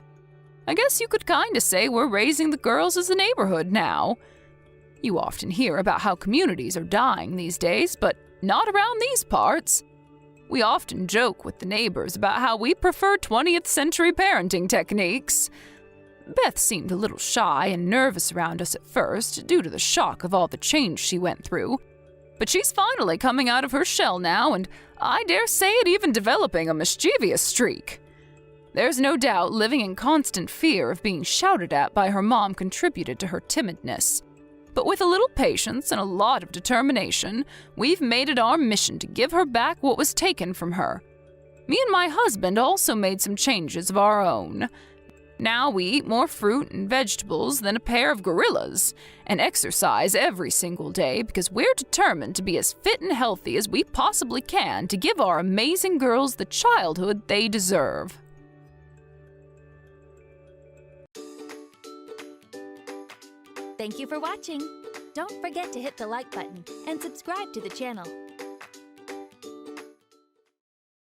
S2: I guess you could kinda say we're raising the girls as a neighborhood now. You often hear about how communities are dying these days, but not around these parts. We often joke with the neighbors about how we prefer 20th century parenting techniques. Beth seemed a little shy and nervous around us at first, due to the shock of all the change she went through. But she's finally coming out of her shell now, and I dare say it even developing a mischievous streak. There's no doubt living in constant fear of being shouted at by her mom contributed to her timidness. But with a little patience and a lot of determination, we've made it our mission to give her back what was taken from her. Me and my husband also made some changes of our own. Now we eat more fruit and vegetables than a pair of gorillas, and exercise every single day because we're determined to be as fit and healthy as we possibly can to give our amazing girls the childhood they deserve.
S3: Thank you for watching. Don't forget to hit the like button and subscribe to the channel.